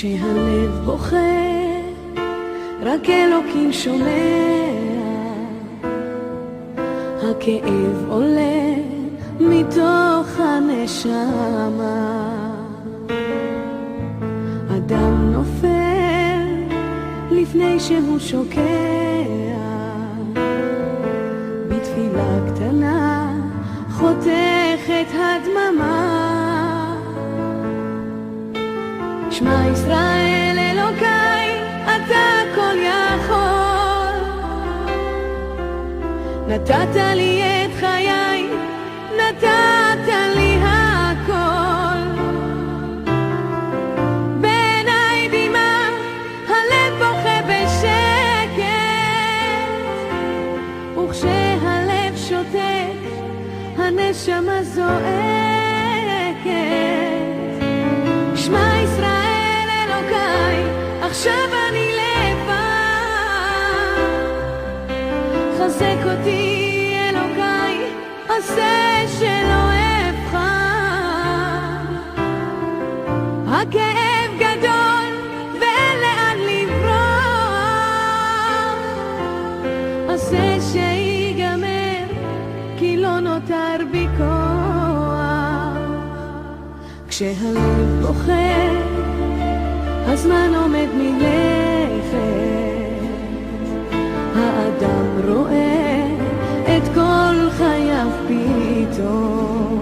כשהלב בוכה, רק אלוקים שומע, הכאב עולה מתוך הנשמה. אדם נופל לפני שהוא שוקע, בתפילה קטנה חותכת הדממה. שמע ישראל אלוקיי, אתה כל יכול, נתת לי את חיי, נתת לי הכל. בעיניי דמעה, הלב בוכה בשקט, וכשהלב שותק, הנשמה זועקת. שמע ישראל אלוקיי, עכשיו אני לבד, חזק אותי אלוקיי, עשה שלא אבחר. הכאב גדול ואין לאן לברוח, עשה שיגמר כי לא נותר בי כוח. כשהלב בוכה, הזמן עומד מלכת, האדם רואה את כל חייו פתאום.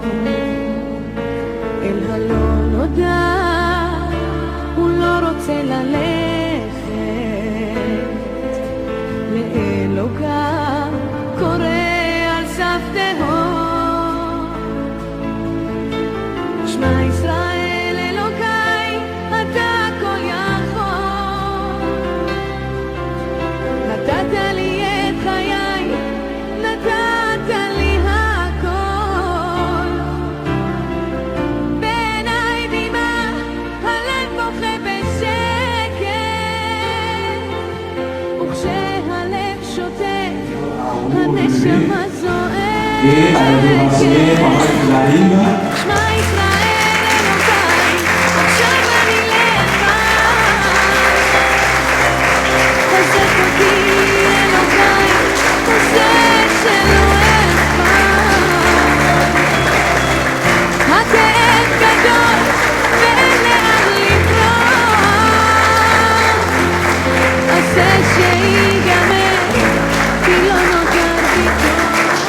אל הלא נודע הוא לא רוצה ללכת, לאלוקיו קורא על סף תהום. שמע ישראל אלוקיי, אתה כל יכול, נתת לי את חיי, נתת לי הכל. בעיניי דמעה, הלב בוכה בשקט, וכשהלב שותק, הנשמה זועקת. שמע ישראל אלוקיי, עכשיו אני לבד, חזק אותי אלוקיי, עשה שלא אבחר. הכאב גדול ואין לאן לברוח, עשה שיגמר כי לא נותר בי כוח.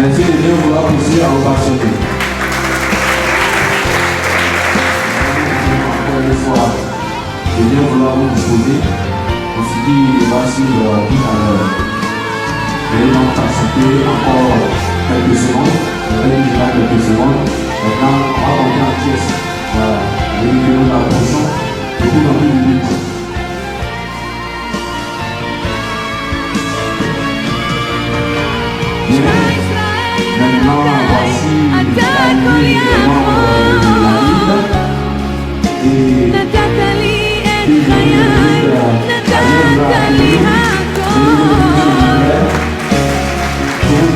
Merci de Dieu pour la poussière en passionné. Encore une fois, de Dieu vouloir vous disposer. On se dit, voici tout à l'heure. Et donc, participer encore quelques secondes. Je vais dire là quelques secondes. Maintenant, on va rentrer en pièce. Voilà. Et nous la portion de plus en plus vite. Maintenant, voici l'année des membres de la Ligue et נתת לי את חיי, נתת לי הכל.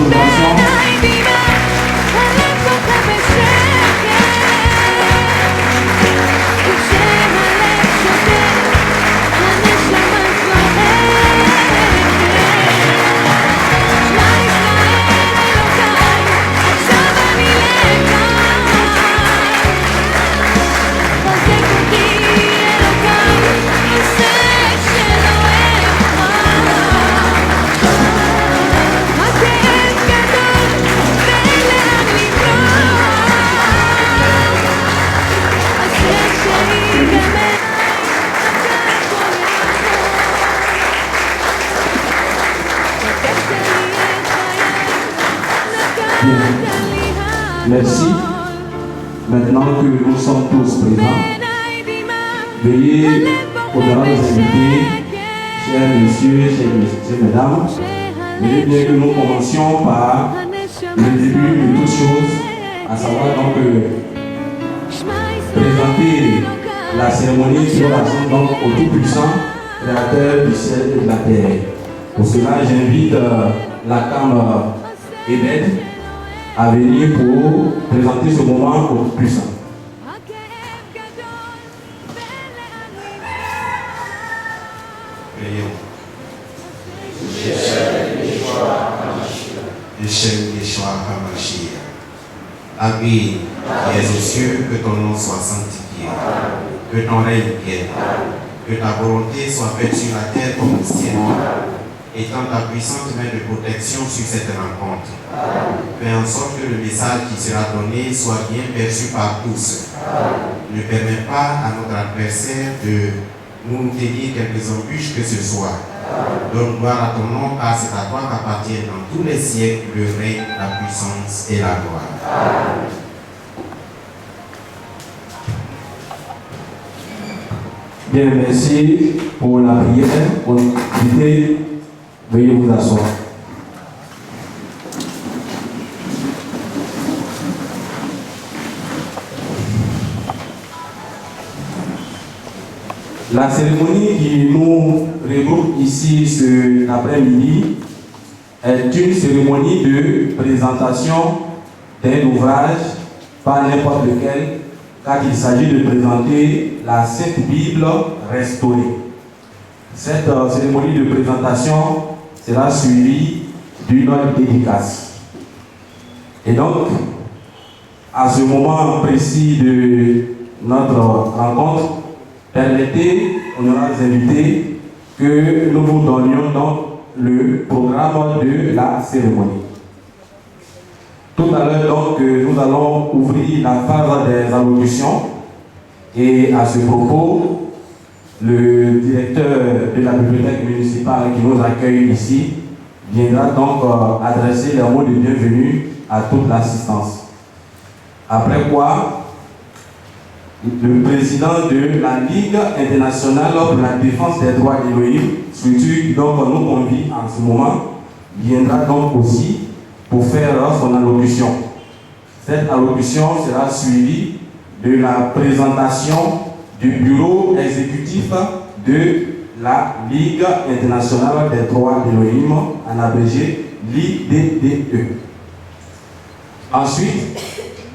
בעיניי דמעה, הלב בוכה בשקט, וכשהלב שותק, הנשמה זועקת. שמע ישראל אלוקיי, עכשיו אני לבד, חזק אותי אלוקיי, עשה שלא אבחר. הכאב גדול ואין לאן לברוח, עשה שיגמר merci. Maintenant que nous sommes tous présents, veuillez au-delà des invités, chers messieurs, chers mesdames, veuillez bien que nous commencions par le début de toutes choses, à savoir donc présenter la cérémonie qui rassemble donc au Tout-Puissant, Créateur du ciel et de la terre. Pour cela, j'invite la Cambre Ebed à venir pour présenter ce moment au Tout-Puissant. Prions. Yeshua HaMashiach. Ami qui es aux cieux, que ton nom soit sanctifié, que ton règne vienne, que ta volonté soit faite sur la terre comme au ciel. Étends ta puissante main de protection sur cette rencontre. Fais en sorte que le message qui sera donné soit bien perçu par tous. Ne permets pas à notre adversaire de nous tenir quelques embûches que ce soit. Donne gloire à ton nom, car c'est à toi qu'appartiennent dans tous les siècles le règne, la puissance et la gloire. Bien, merci pour la prière. Pour l'idée, veuillez vous asseoir. La cérémonie qui nous regroupe ici cet après-midi est une cérémonie de présentation d'un ouvrage, pas n'importe lequel, car il s'agit de présenter la Sainte Bible restaurée. Cette cérémonie de présentation sera suivie d'une dédicace. Et donc, à ce moment précis de notre rencontre, permettez, honorables invités, que nous vous donnions donc le programme de la cérémonie. Tout à l'heure, donc, nous allons ouvrir la phase des allocutions. Et à ce propos, le directeur de la bibliothèque municipale qui nous accueille ici viendra donc adresser les mots de bienvenue à toute l'assistance. Après quoi, le président de la Ligue internationale pour la défense des droits d'Élohim, structure qui donc nous convie en ce moment, viendra donc aussi pour faire son allocution. Cette allocution sera suivie de la présentation du bureau exécutif de la Ligue internationale des droits d'Élohim, en abrégé l'IDDE. Ensuite,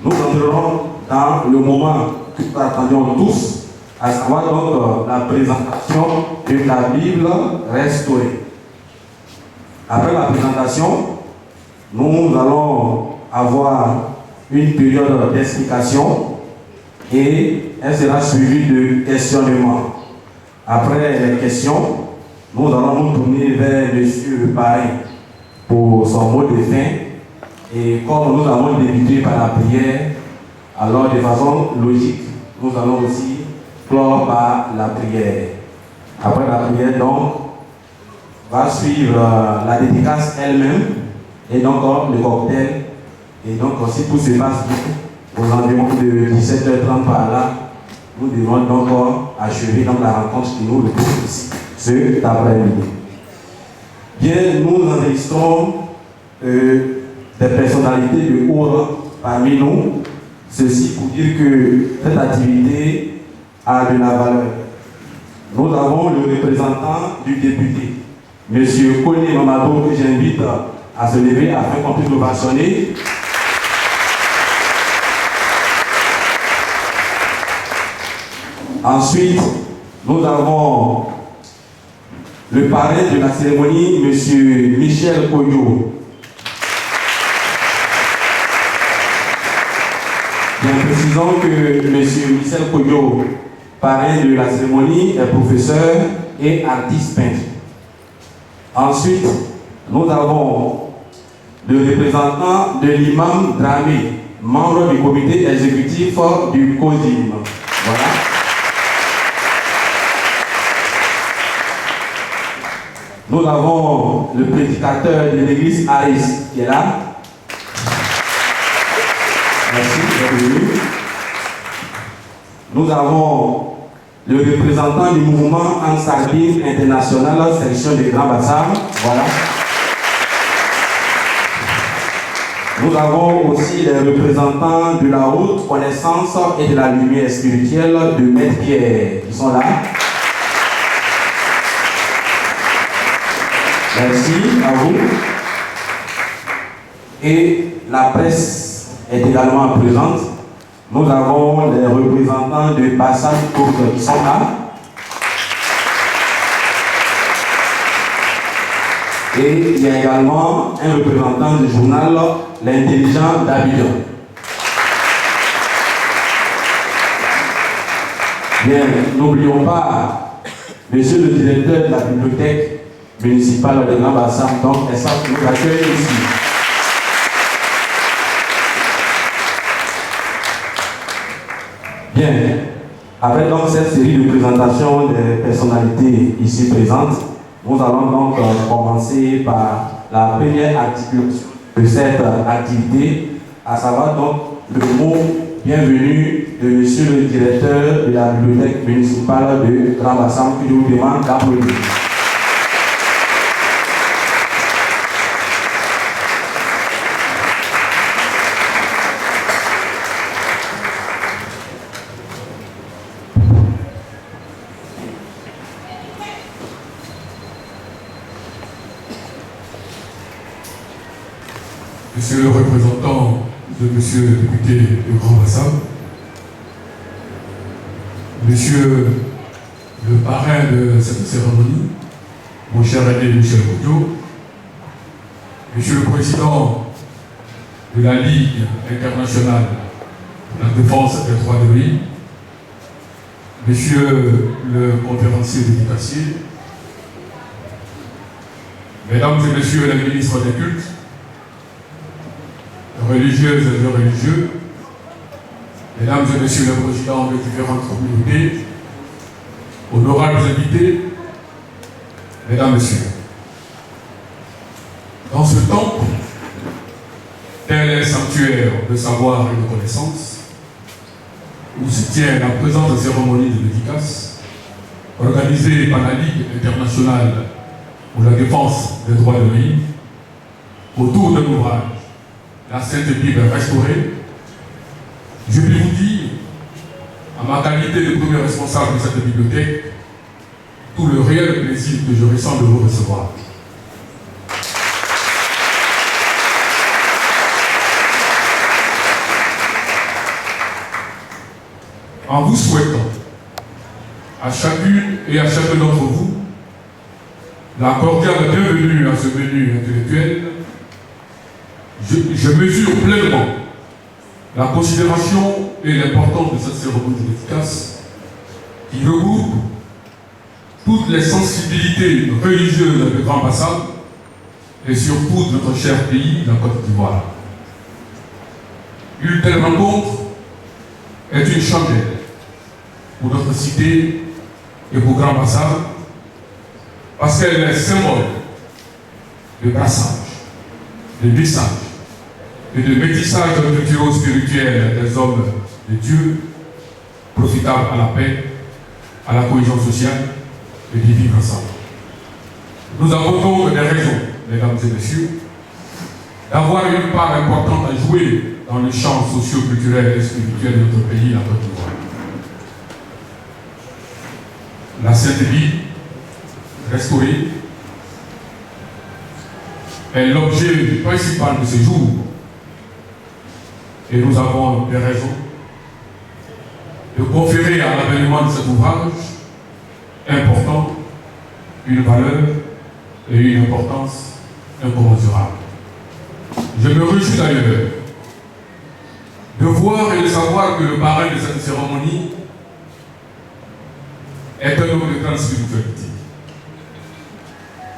nous entrerons dans le moment que nous attendions tous, à savoir donc la présentation de la Bible restaurée. Après la présentation, nous allons avoir une période d'explication et elle sera suivie de questionnement. Après les questions, nous allons nous tourner vers M. le parrain pour son mot de fin. Et comme nous avons débuté par la prière, alors de façon logique, nous allons aussi clore par la prière. Après la prière, donc, va suivre la dédicace elle-même et donc le cocktail. Et donc, si tout se passe bien, aux environs de 17h30 par là, nous devons donc achever donc la rencontre qui nous retrouve ici cet après-midi. Bien, nous enregistrons des personnalités de haut rang parmi nous. Ceci pour dire que cette activité a de la valeur. Nous avons le représentant du député, M. Kone Mamadou, que j'invite à se lever afin qu'on puisse l'ovationner. Ensuite, nous avons le parrain de la cérémonie, M. Michel Koyo. Bien précisons que M. Michel Koyo, parrain de la cérémonie, est professeur et artiste peintre. Ensuite, nous avons le représentant de l'imam Dramé, membre du comité exécutif du CODIM. Voilà. Nous avons le prédicateur de l'église Aris qui est là. Merci d'être venu. Nous avons le représentant du mouvement Ansar-Din International, section de Grand Bassam. Voilà. Nous avons aussi les représentants de la haute connaissance et de la lumière spirituelle de Maître Pierre qui sont là. Merci à vous. Et la presse est également présente. Nous avons les représentants de Passage Courte qui sont là. Et il y a également un représentant du journal L'Intelligent d'Abidjan. Bien, n'oublions pas, monsieur le directeur de la bibliothèque municipale de Grand Bassam, donc espace qui nous accueille ici. Bien, après donc cette série de présentations des personnalités ici présentes, nous allons donc commencer par la première articulation de cette activité, à savoir donc le mot bienvenue de monsieur le directeur de la bibliothèque municipale de Grand Bassam, que je vous demande d'applaudir. Monsieur le représentant de monsieur le député de Grand Bassam, monsieur le parrain de cette cérémonie, mon cher aîné Michel Boudiot, monsieur le président de la Ligue internationale pour la défense des droits de l'homme, monsieur le conférencier d'éducation, mesdames et messieurs les ministres des cultes, religieuses et religieux, mesdames et messieurs les présidents des différentes communautés, honorables invités, mesdames et messieurs, dans ce temple, tel est sanctuaire de savoir et de connaissance, où se tient la présente cérémonie de dédicace, organisée par la Ligue internationale pour la défense des droits de l'homme, autour de l'ouvrage La Sainte Bible restaurée, je puis vous dire, à ma qualité de premier responsable de cette bibliothèque, tout le réel plaisir que je ressens de vous recevoir. En vous souhaitant, à chacune et à chacun d'entre vous, la cordiale bienvenue à ce menu intellectuel, je mesure pleinement la considération et l'importance de cette cérémonie de dédicace qui regroupe toutes les sensibilités religieuses de Grand Bassam et surtout de notre cher pays, la Côte d'Ivoire. Une telle rencontre est une chandelle pour notre cité et pour Grand Bassam parce qu'elle est symbole de brassage, de message et de métissage culturel-spirituel des hommes de Dieu, profitable à la paix, à la cohésion sociale et de vivre ensemble. Nous avons donc des raisons, mesdames et messieurs, d'avoir une part importante à jouer dans les champs socio-culturels et spirituels de notre pays, la Côte d'Ivoire. La Sainte Bible, restaurée, est l'objet principal de ce jour. Et nous avons des raisons de conférer à l'avènement de cet ouvrage important une valeur et une importance incommensurable. Je me réjouis d'ailleurs de voir et de savoir que le parrain de cette cérémonie est un homme de grande spiritualité,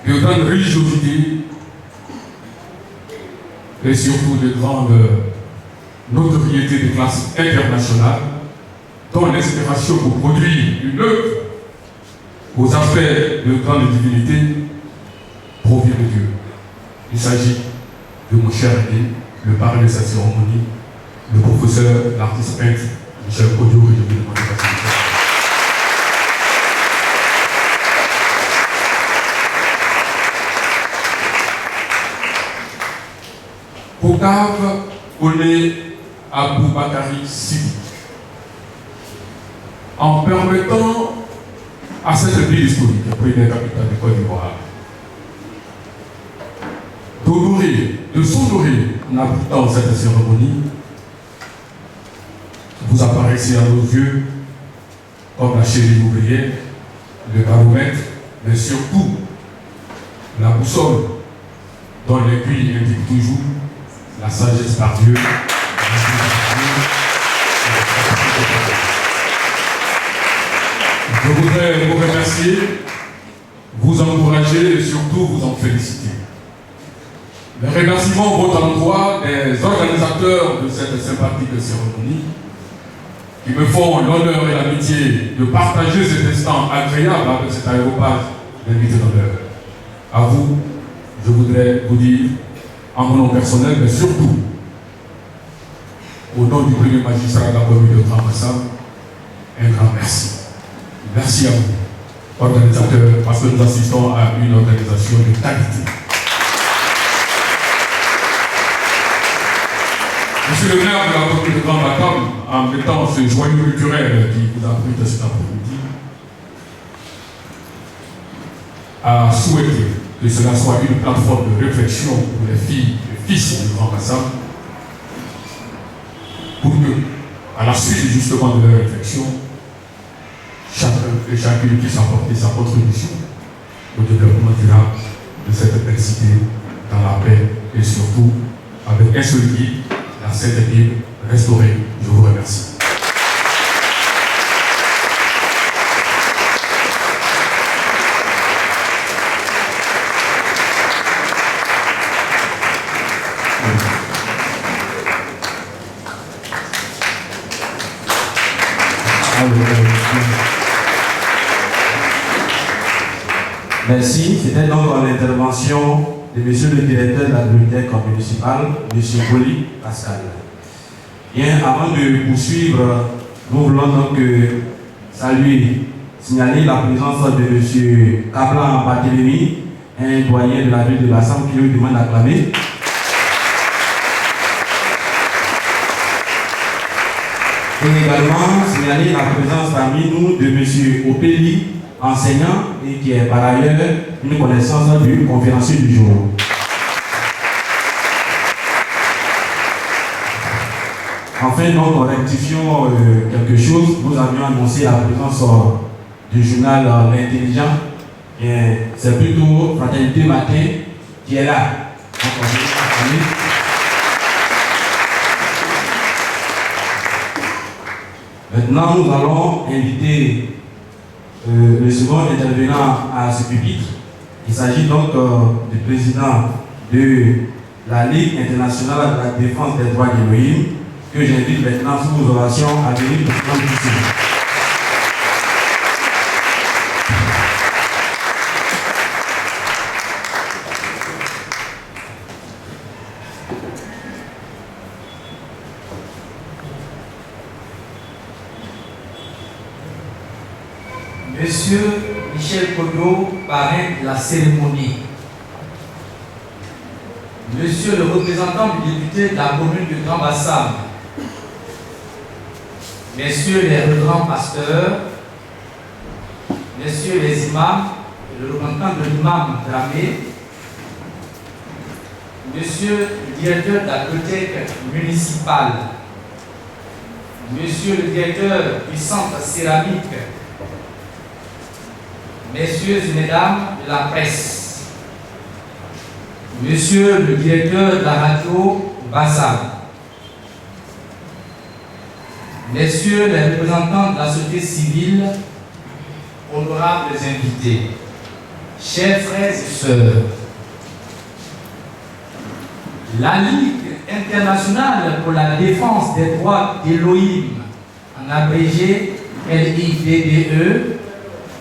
de grande religiosité et surtout de grande notoriété de classe internationale, dont l'inspiration pour produire une œuvre aux affaires de grande divinité provient de Dieu. Il s'agit de mon cher ami, le parrain de cette cérémonie, le professeur, l'artiste peintre Michel Boudiot, que je vous demande de faciliter. Pokav Oné Aboubakari Sidi, en permettant à cette ville historique, première capitale de Côte d'Ivoire, de s'honorer en aboutant cette cérémonie, vous apparaissez à nos yeux comme la chérie ouvrière, le baromètre, mais surtout la boussole dont l'aiguille indique toujours la sagesse par Dieu. Je voudrais vous remercier, vous encourager et surtout vous en féliciter. Les remerciements vont à l'endroit des organisateurs de cette sympathique cérémonie qui me font l'honneur et l'amitié de partager cet instant agréable avec cet aéropage d'invités d'honneur. À vous, je voudrais vous dire, en mon nom personnel, mais surtout au nom du premier magistrat de la commune de Grand Bassam, un grand merci. Merci à vous, organisateurs, parce que nous assistons à une organisation de qualité. Monsieur le maire de la commune de Grand Bassam, en mettant ce joyau culturel qui vous abrite cet après-midi, a souhaité que cela soit une plateforme de réflexion pour les filles et fils du Grand Bassam, pour que, à la suite justement de leur réflexion, chacun et chacune puisse apporter sa contribution au développement durable de cette belle cité dans la paix et surtout avec un seul guide, la Sainte Bible restaurée. Je vous remercie. Merci. C'était donc l'intervention de monsieur le directeur de la bibliothèque municipale, monsieur Boli Pascal. Bien, avant de poursuivre, nous voulons donc signaler la présence de monsieur Kablan Barthélémy, un doyen de la ville de Bassam qui lui demande d'acclamer. Et également signaler la présence parmi nous de M. Opéli, enseignant et qui est par ailleurs une connaissance du conférencier du jour. Enfin, donc, rectifions quelque chose. Nous avions annoncé la présence du journal L'Intelligent. C'est plutôt Fraternité Matin qui est là. Donc, maintenant, nous allons inviter le second intervenant à ce pupitre. Il s'agit donc du président de la Ligue internationale de la défense des droits de l'Élohim, que j'invite maintenant sous vos orations à venir nous prendre ici. Monsieur Michel Kodo, parrain de la cérémonie. Monsieur le représentant du député de la commune de Grand Bassam. Messieurs les reverends pasteurs, messieurs les imams, le représentant de l'imam Dramé, monsieur le directeur de la bibliothèque municipale, monsieur le directeur du centre céramique, messieurs et mesdames de la presse, monsieur le directeur de la radio Bassam, messieurs les représentants de la société civile, honorables invités, chers frères et sœurs, la Ligue internationale pour la défense des droits d'Élohim, en abrégé LIDDE,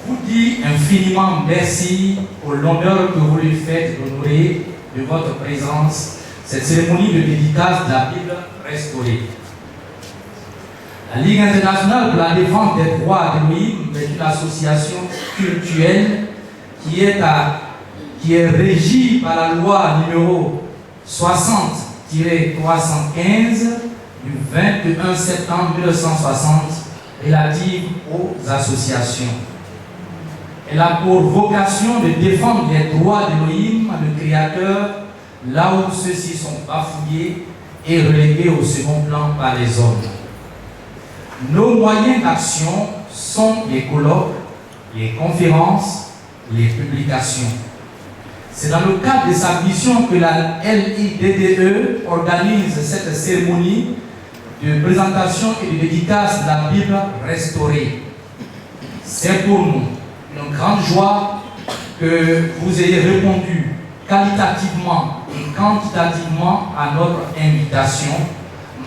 vous dit infiniment merci pour l'honneur que vous lui faites d'honorer de votre présence cette cérémonie de dédicace de la Bible restaurée. La Ligue internationale pour la défense des droits d'Élohim est une association cultuelle qui est régie par la loi numéro 60-315 du 21 septembre 1960 relative aux associations. Elle a pour vocation de défendre les droits d'Élohim, le Créateur, là où ceux-ci sont bafouillés et relégués au second plan par les hommes. Nos moyens d'action sont les colloques, les conférences, les publications. C'est dans le cadre de sa mission que la LIDDE organise cette cérémonie de présentation et de dédicace de la Bible restaurée. C'est pour nous une grande joie que vous ayez répondu qualitativement et quantitativement à notre invitation,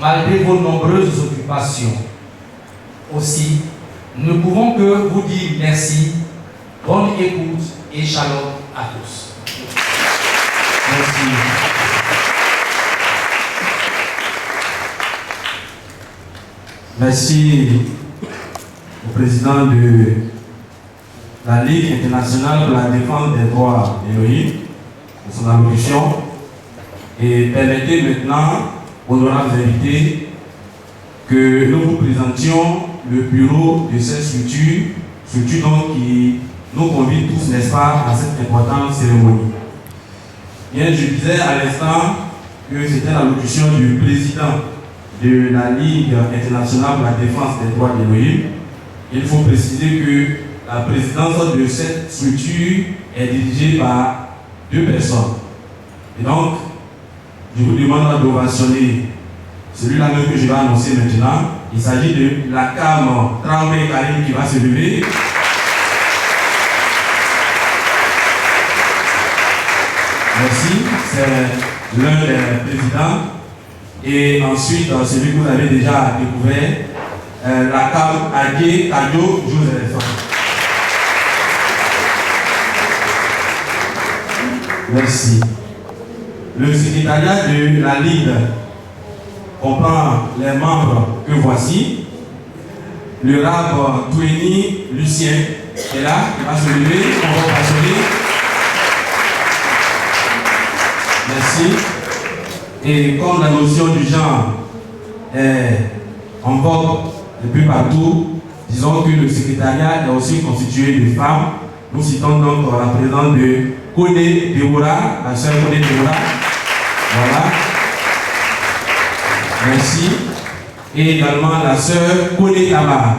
malgré vos nombreuses occupations. Aussi, nous ne pouvons que vous dire merci, bonne écoute et shalom à tous. Merci. Merci au président de la Ligue internationale pour la défense des droits d'Élohim pour son allocution. Et permettez maintenant, honorables invités, que nous vous présentions le bureau de cette structure donc qui nous convie tous, n'est-ce pas, à cette importante cérémonie. Bien, je disais à l'instant que c'était l'allocution du président de la Ligue internationale pour la défense des droits d'Élohim. Il faut préciser que la présidence de cette structure est dirigée par 2 personnes. Et donc, je vous demande d'ovationner celui-là même que je vais annoncer maintenant. Il s'agit de la Cam Traoré Karim qui va se lever. Merci, c'est l'un des présidents. Et ensuite, celui que vous avez déjà découvert, la Cam Adé Kadio Joseph. Merci. Le secrétariat de la Ligue comprend les membres que voici. Le Rab Toueni Lucien est là, il va se lever, on va passer. Merci. Et comme la notion du genre est en vogue depuis partout, disons que le secrétariat est aussi constitué de femmes. Nous citons donc la présence de Kodé Deborah, la sœur Kodé Deborah. Voilà. Merci. Et également la sœur Kodé Tamar.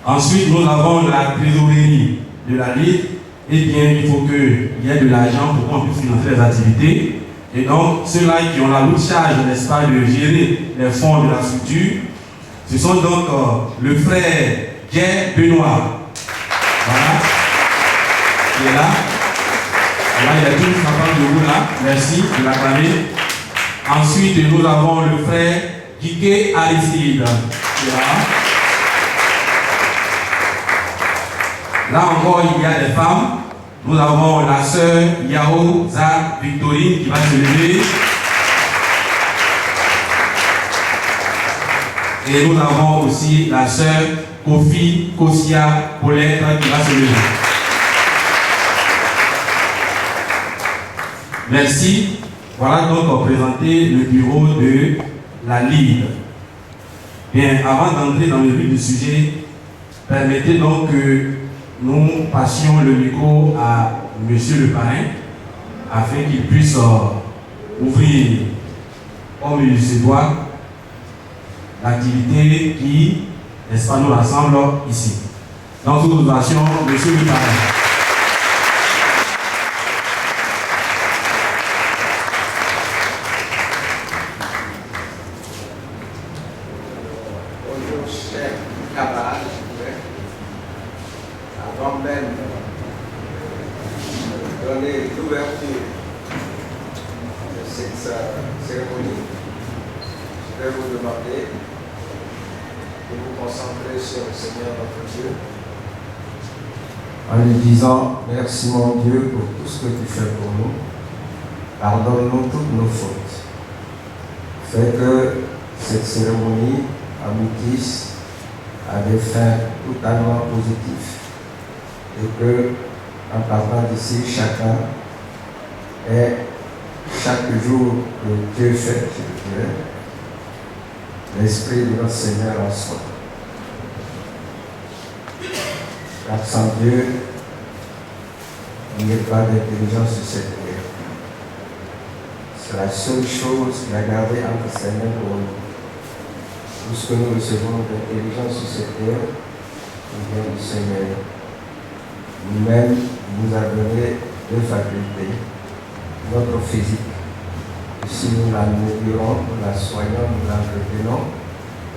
Ensuite, nous avons la trésorerie de la Ligue. Eh bien, il faut qu'il y ait de l'argent pour qu'on puisse financer les activités. Et donc, ceux-là qui ont la lourde charge, n'est-ce pas, de gérer les fonds de la structure, ce sont donc le frère Guy Benoît. Voilà. Il est là. Voilà, il y a tout capable de vous là. Merci de l'acclamer. Ensuite, nous avons le frère Guiké Aristide. Voilà. Là encore, il y a des femmes. Nous avons la sœur Yao Za Victorine qui va se lever. Et nous avons aussi la sœur Kofi Kosia Paulette qui va se lever. Merci. Voilà donc pour présenter le bureau de la Ligue. Bien, avant d'entrer dans le vif du sujet, permettez donc que nous passions le micro à Monsieur le parrain afin qu'il puisse ouvrir, comme il se doit, l'activité qui, n'est-ce pas, nous rassemble ici. Dans toute ovation, Monsieur le parrain. Bonjour, chers camarades. Avant même de donner l'ouverture de cette cérémonie, je vais vous demander de vous concentrer sur le Seigneur notre Dieu en lui disant: merci mon Dieu pour tout ce que tu fais pour nous. Pardonne-nous toutes nos fautes. Fais que cette cérémonie aboutisse à des fins totalement positives. Et que, en partant d'ici, chacun ait chaque jour que Dieu fait, je dirais, l'Esprit de notre Seigneur en soi. Car sans Dieu, il n'y a pas d'intelligence sur cette terre. C'est la seule chose qu'il a gardée entre ses mains pour nous. Tout ce que nous recevons d'intelligence sur cette terre, il vient du Seigneur. Lui-même nous a donné deux facultés. Notre physique, si nous l'améliorons, nous la soignons, nous l'entretenons,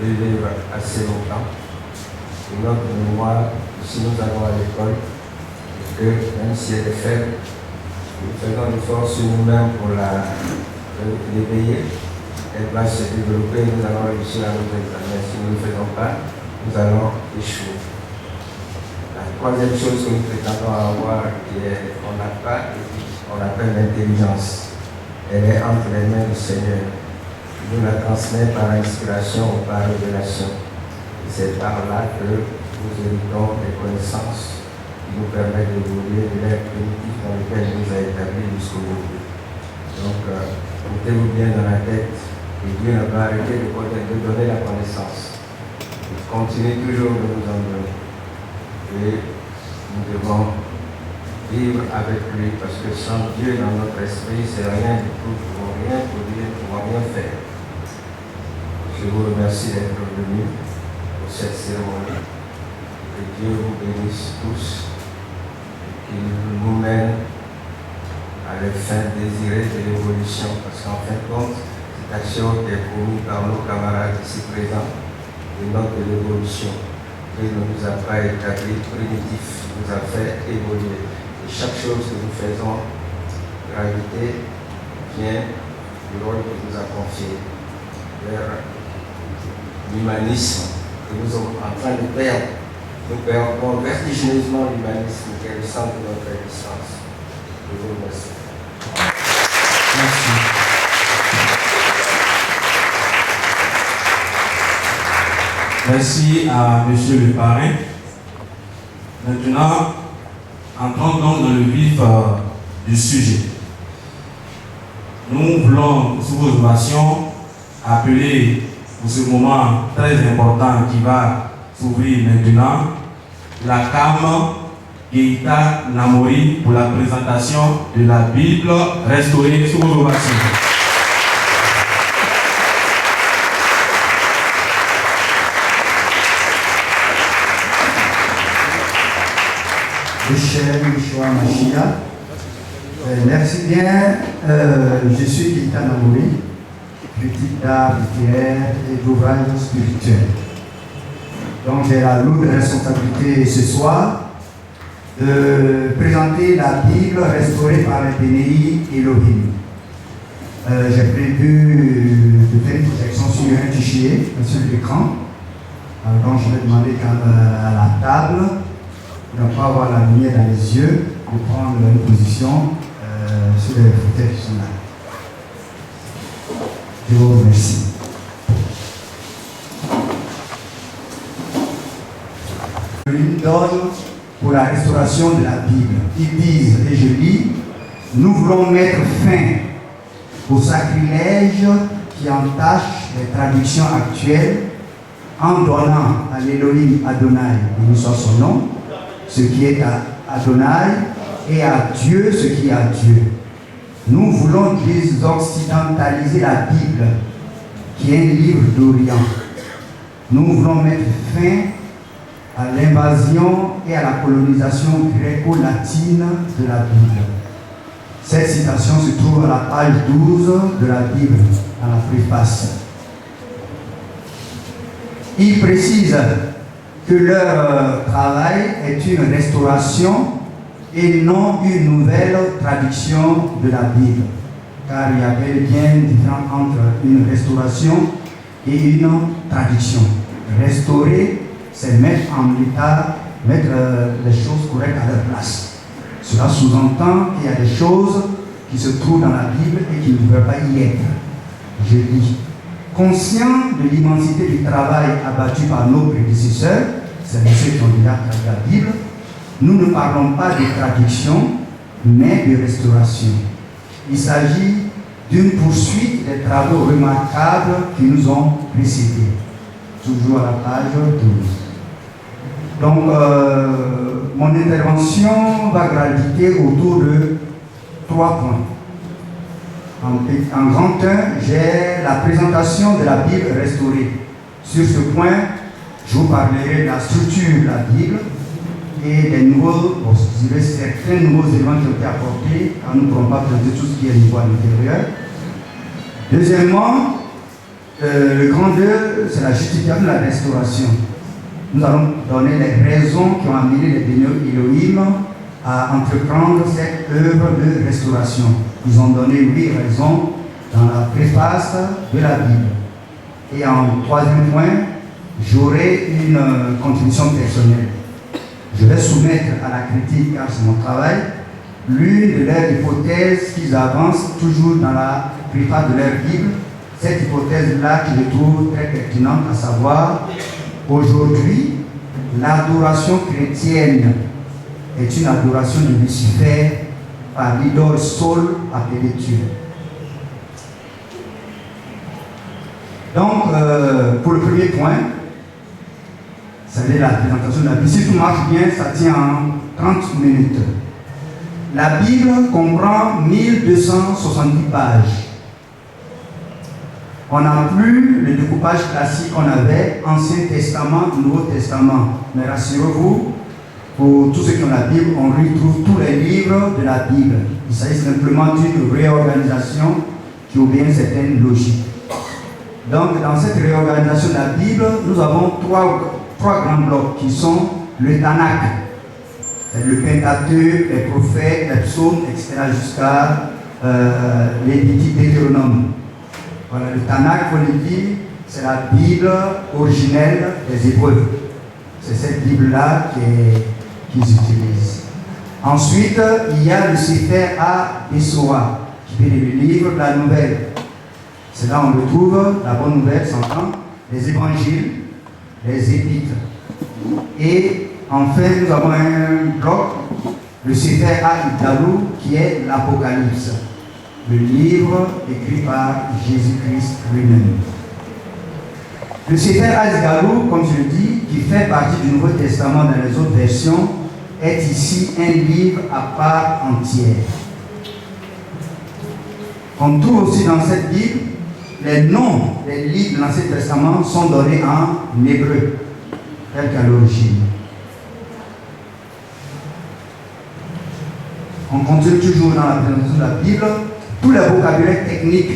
elle vivre assez longtemps. Et notre mémoire, si nous allons à l'école, et que même si elle est faible, nous faisons l'effort sur nous-mêmes pour l'éveiller, elle va se développer, nous allons réussir à nos examens. Si nous ne le faisons pas, nous allons échouer. La troisième chose que nous prétendons avoir, qu'on n'a pas, on appelle l'intelligence. Elle est entre les mains du Seigneur. Il nous la transmet par inspiration ou par révélation. Et c'est par là que nous héritons des connaissances qui nous permettent d'évoluer de l'ère primitif dans lequel il nous a établis jusqu'aujourd'hui. Donc, mettez-vous bien dans la tête que Dieu n'a pas arrêté de donner la connaissance. Il continue toujours de nous en donner. Et nous devons vivre avec lui, parce que sans Dieu dans notre esprit, c'est rien du tout. Nous ne pouvons rien produire, nous ne pouvons rien faire. Je vous remercie d'être venus pour cette cérémonie. Que Dieu vous bénisse tous et qu'il nous mène à les fins désirées de l'évolution, parce qu'en fin de compte, cette action qui est promise par nos camarades ici présents est notre l'évolution. Dieu ne nous a pas établi primitif, il nous a fait évoluer. Et chaque chose que nous faisons, gravité, vient du rôle qu'il nous a confié vers l'humanisme que nous sommes en train de perdre. Nous perdons vertigineusement l'humanisme qui est le centre de notre existence. Je vous remercie. Merci à Monsieur le parrain. Maintenant, entrons donc dans le vif du sujet. Nous voulons, sous vos ovations, appeler pour ce moment très important qui va s'ouvrir maintenant, la CAM Keita Namori pour la présentation de la Bible restaurée sous vos ovations. Cher Yeshua Mashiach, merci bien. Je suis Keita Namori, critique d'art littéraire et d'ouvrage spirituel. Donc j'ai la lourde responsabilité ce soir de présenter la Bible restaurée par les Bénéi Elohim. J'ai prévu de faire une projection sur un fichier, sur l'écran. Donc je vais demander à la table, pour ne pas avoir la lumière dans les yeux, de prendre une position sur les fauteuils qui sont là. Je vous remercie. Une donne pour la restauration de la Bible. Ils disent, et je lis, nous voulons mettre fin au sacrilège qui entache les traductions actuelles en donnant à l'Elohim Adonai, béni soit son nom, ce qui est à Adonai, et à Dieu ce qui est à Dieu. Nous voulons désoccidentaliser la Bible, qui est un livre d'Orient. Nous voulons mettre fin à l'invasion et à la colonisation gréco-latine de la Bible. Cette citation se trouve à la page 12 de la Bible, dans la préface. Il précise que leur travail est une restauration et non une nouvelle traduction de la Bible. Car il y a bel et bien une différence entre une restauration et une traduction. Restaurer, c'est mettre en état, mettre les choses correctes à leur place. Cela sous-entend qu'il y a des choses qui se trouvent dans la Bible et qui ne devraient pas y être. Je lis. Conscient de l'immensité du travail abattu par nos prédécesseurs, c'est ceux qui ont déjà traduit la Bible, nous ne parlons pas de traduction, mais de restauration. Il s'agit d'une poursuite des travaux remarquables qui nous ont précédés. Toujours à la page 12. Donc, mon intervention va graviter autour de 3 points. En grand 1, j'ai la présentation de la Bible restaurée. Sur ce point, je vous parlerai de la structure de la Bible, et des nouveaux, bon, je dirais certains nouveaux éléments qui ont été apportés, car nous ne pourrons pas présenter tout ce qui est niveau à l'intérieur. Deuxièmement, le grand 2, c'est la justification de la restauration. Nous allons donner les raisons qui ont amené les bénis Elohim à entreprendre cette œuvre de restauration. Ils ont donné 8 raisons dans la préface de la Bible. Et en troisième point, j'aurai une contribution personnelle. Je vais soumettre à la critique, car c'est mon travail, l'une de leurs hypothèses qu'ils avancent toujours dans la préface de leur Bible. Cette hypothèse-là que je trouve très pertinente, à savoir, aujourd'hui, l'adoration chrétienne est une adoration de Lucifer par l'idole Sol appelée Dieu. Donc, pour le premier point, c'est la présentation de la Bible. Si tout marche bien, ça tient en 30 minutes. La Bible comprend 1270 pages. On n'a plus le découpage classique qu'on avait, Ancien Testament, Nouveau Testament. Mais rassurez-vous, pour tous ceux qui ont la Bible, on retrouve tous les livres de la Bible. Il s'agit simplement d'une réorganisation qui obéit à une certaine logique. Donc, dans cette réorganisation de la Bible, nous avons trois grands blocs qui sont le Tanakh, le Pentateuque, les prophètes, les psaumes, etc., jusqu'à Lévitique, Deutéronome. Voilà, le Tanakh, il faut le dire, c'est la Bible originelle des Hébreux. C'est cette Bible-là qu'ils utilisent. Ensuite, il y a le Sefer HaBesorah, qui est le livre de la nouvelle. C'est là où on retrouve la bonne nouvelle, s'entend, les évangiles, les épîtres. Et enfin, nous avons un bloc, le Sefer HaIdalou, qui est l'Apocalypse, le livre écrit par Jésus-Christ lui-même. Le Sefer HaIdalou, comme je le dis, qui fait partie du Nouveau Testament dans les autres versions, est ici un livre à part entière. On trouve aussi dans cette Bible les noms des livres de l'Ancien Testament sont donnés en hébreu, tel qu'à l'origine. On continue toujours dans la présentation de la Bible. Tous les vocabulaires techniques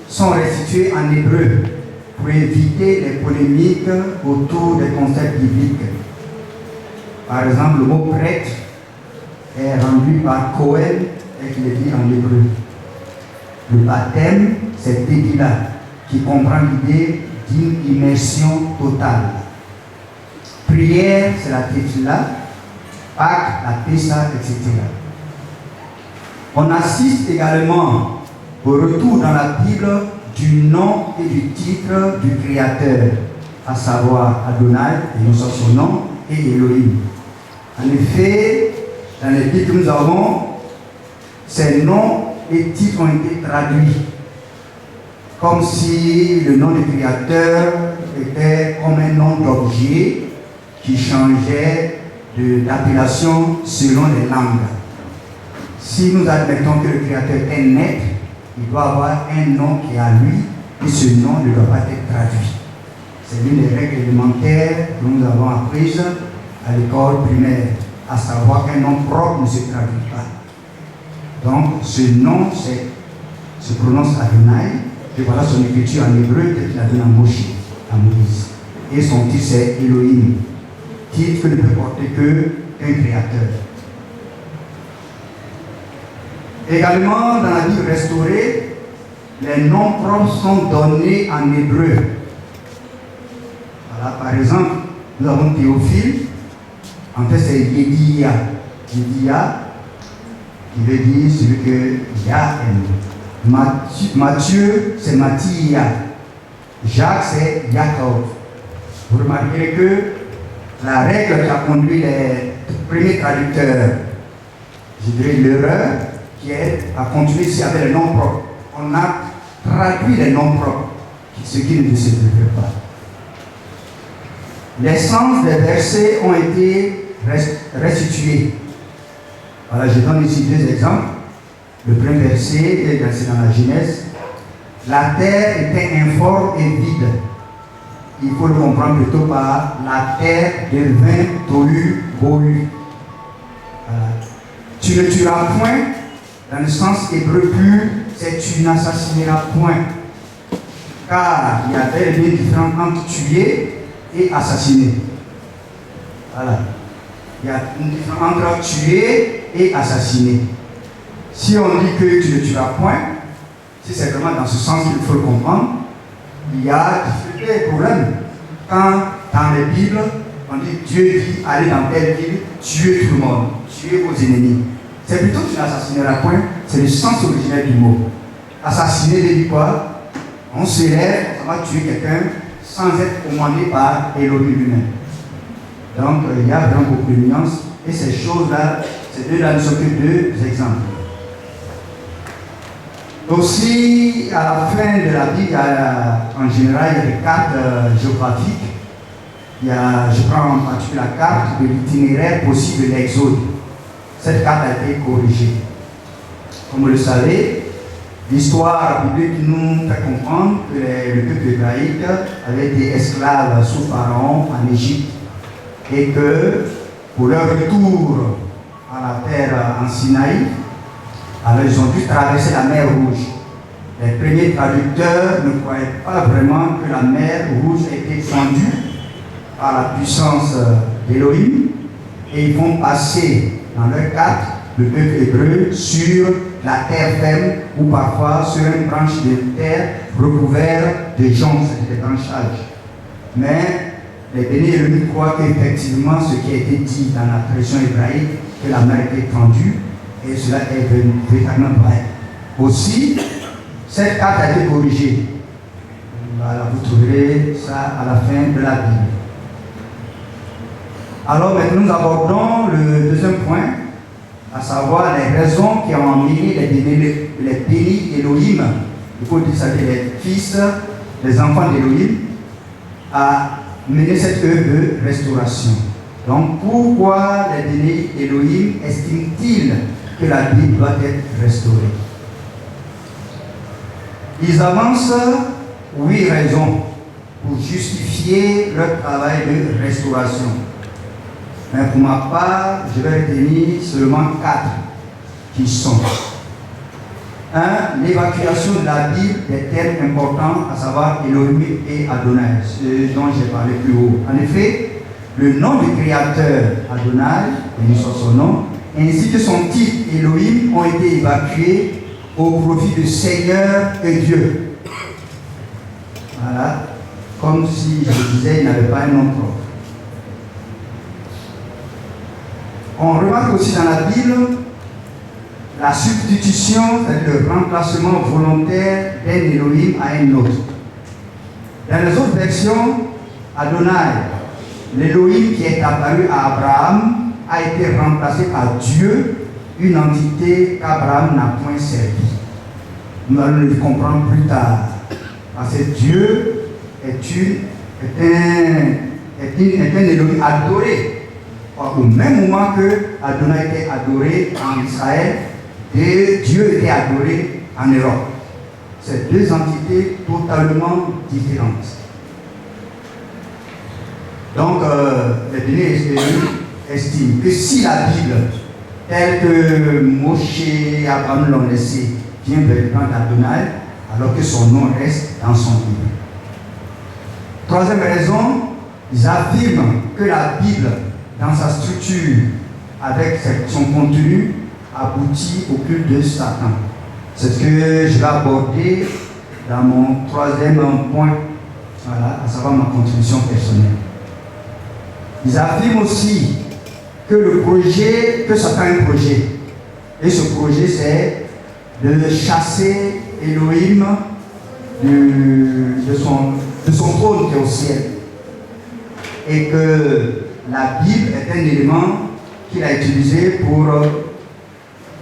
sont restitués en hébreu pour éviter les polémiques autour des concepts bibliques. Par exemple, le mot prêtre est rendu par Cohen et qu'il est dit en hébreu. Le baptême, c'est Tevila, qui comprend l'idée d'une immersion totale. Prière, c'est la Tefila, Pâques, la Pessa, etc. On assiste également au retour dans la Bible du nom et du titre du Créateur, à savoir Adonai, et non son nom, et Elohim. En effet, dans les Bibles que nous avons, ces noms et titres ont été traduits comme si le nom du Créateur était comme un nom d'objet qui changeait d'appellation selon les langues. Si nous admettons que le Créateur est net, il doit avoir un nom qui est à lui et ce nom ne doit pas être traduit. C'est l'une des règles élémentaires que nous avons apprises à l'école primaire, à savoir qu'un nom propre ne se traduit pas. Donc ce nom se prononce Adonai, et voilà son écriture en hébreu qu'il a donné à Moïse. Et son titre c'est Elohim, titre que ne peut porter qu'un créateur. Également, dans la Bible restaurée, les noms propres sont donnés en hébreu. Voilà, par exemple, nous avons Théophile, en fait c'est Yediya. Yediya, qui veut dire celui que Yah aime. Matthieu, c'est Matthias. Jacques, c'est Jacob. Vous remarquerez que la règle qui a conduit les premiers traducteurs, je dirais l'erreur, qui est à continuer ici avec les noms propres. On a traduit les noms propres, ce qui ne se devait pas. Les sens des versets ont été restitués. Voilà, je donne ici deux exemples. Le premier verset est dans la Genèse. La terre était informe et vide. Il faut le comprendre plutôt par la terre devint tohu bohu. Voilà. Tu ne tueras point, dans le sens hébreu pur, c'est tu n'assassineras point. Car il y avait une différence entre tuer et assassiner. Voilà. Il y a une différence entre tuer et assassiner. Si on dit que tu ne tueras point, si c'est vraiment dans ce sens qu'il faut le comprendre, il y a des problèmes. Quand dans les Bibles, on dit Dieu dit allez dans telle ville, tuer tout le monde, tuer vos ennemis. C'est plutôt tu n'assassineras point, c'est le sens originel du mot. Assassiner veut dire quoi? On se lève, on va tuer quelqu'un sans être commandé par Elohim lui-même. Donc il y a vraiment beaucoup de nuances et ces choses-là, ces deux-là ne sont que deux exemples. Aussi, à la fin de la Bible, en général, il y a des cartes géographiques. Je prends en particulier la carte de l'itinéraire possible de l'Exode. Cette carte a été corrigée. Comme vous le savez, l'histoire biblique nous fait comprendre que le peuple hébraïque avait été esclave sous Pharaon en Égypte et que pour leur retour à la terre en Sinaï, alors ils ont dû traverser la mer Rouge. Les premiers traducteurs ne croyaient pas vraiment que la mer Rouge était fendue par la puissance d'Élohim et ils vont passer dans leur carte le peuple hébreu sur la terre ferme ou parfois sur une branche de terre recouverte de joncs, c'est des branchages. Mais les bénis Élohim croient qu'effectivement ce qui a été dit dans la tradition hébraïque, que la mer était tendue, et cela est véritablement vrai. Aussi, cette carte a été corrigée. Voilà, vous trouverez ça à la fin de la Bible. Alors maintenant, nous abordons le deuxième point, à savoir les raisons qui ont amené les bénis Elohim, il faut dire ça, les fils, les enfants d'Elohim, à mener cette œuvre de restauration. Donc, pourquoi les bénis Elohim estiment-ils que la Bible doit être restaurée? Ils avancent 8 raisons pour justifier leur travail de restauration. Mais pour ma part, je vais retenir seulement 4 qui sont 1. L'évacuation de la Bible des termes importants, à savoir Elohim et Adonai, ce dont j'ai parlé plus haut. En effet, le nom du créateur Adonai, béni soit son nom, ainsi que son titre Elohim ont été évacués au profit de Seigneur et Dieu. Voilà, comme si je disais, il n'avait pas un nom propre. On remarque aussi dans la Bible la substitution, c'est-à-dire le remplacement volontaire d'un Elohim à un autre. Dans les autres versions, Adonai, l'Elohim qui est apparu à Abraham, a été remplacé par Dieu, une entité qu'Abraham n'a point servi. Nous allons le comprendre plus tard. Parce que Dieu est un Elohim adoré. Au même moment que Adonai était adoré en Israël, et Dieu était adoré en Europe. C'est deux entités totalement différentes. Donc, les bénis estiment que si la Bible, telle que Moshe et Abraham l'ont laissée, vient véritablement d'Adonai, alors que son nom reste dans son livre. Troisième raison, ils affirment que la Bible, dans sa structure, avec son contenu, aboutit au culte de Satan. C'est ce que je vais aborder dans mon troisième point, voilà, à savoir ma contribution personnelle. Ils affirment aussi que Satan a un projet. Et ce projet, c'est de chasser Elohim de son trône qui est au ciel. Et que la Bible est un élément qu'il a utilisé pour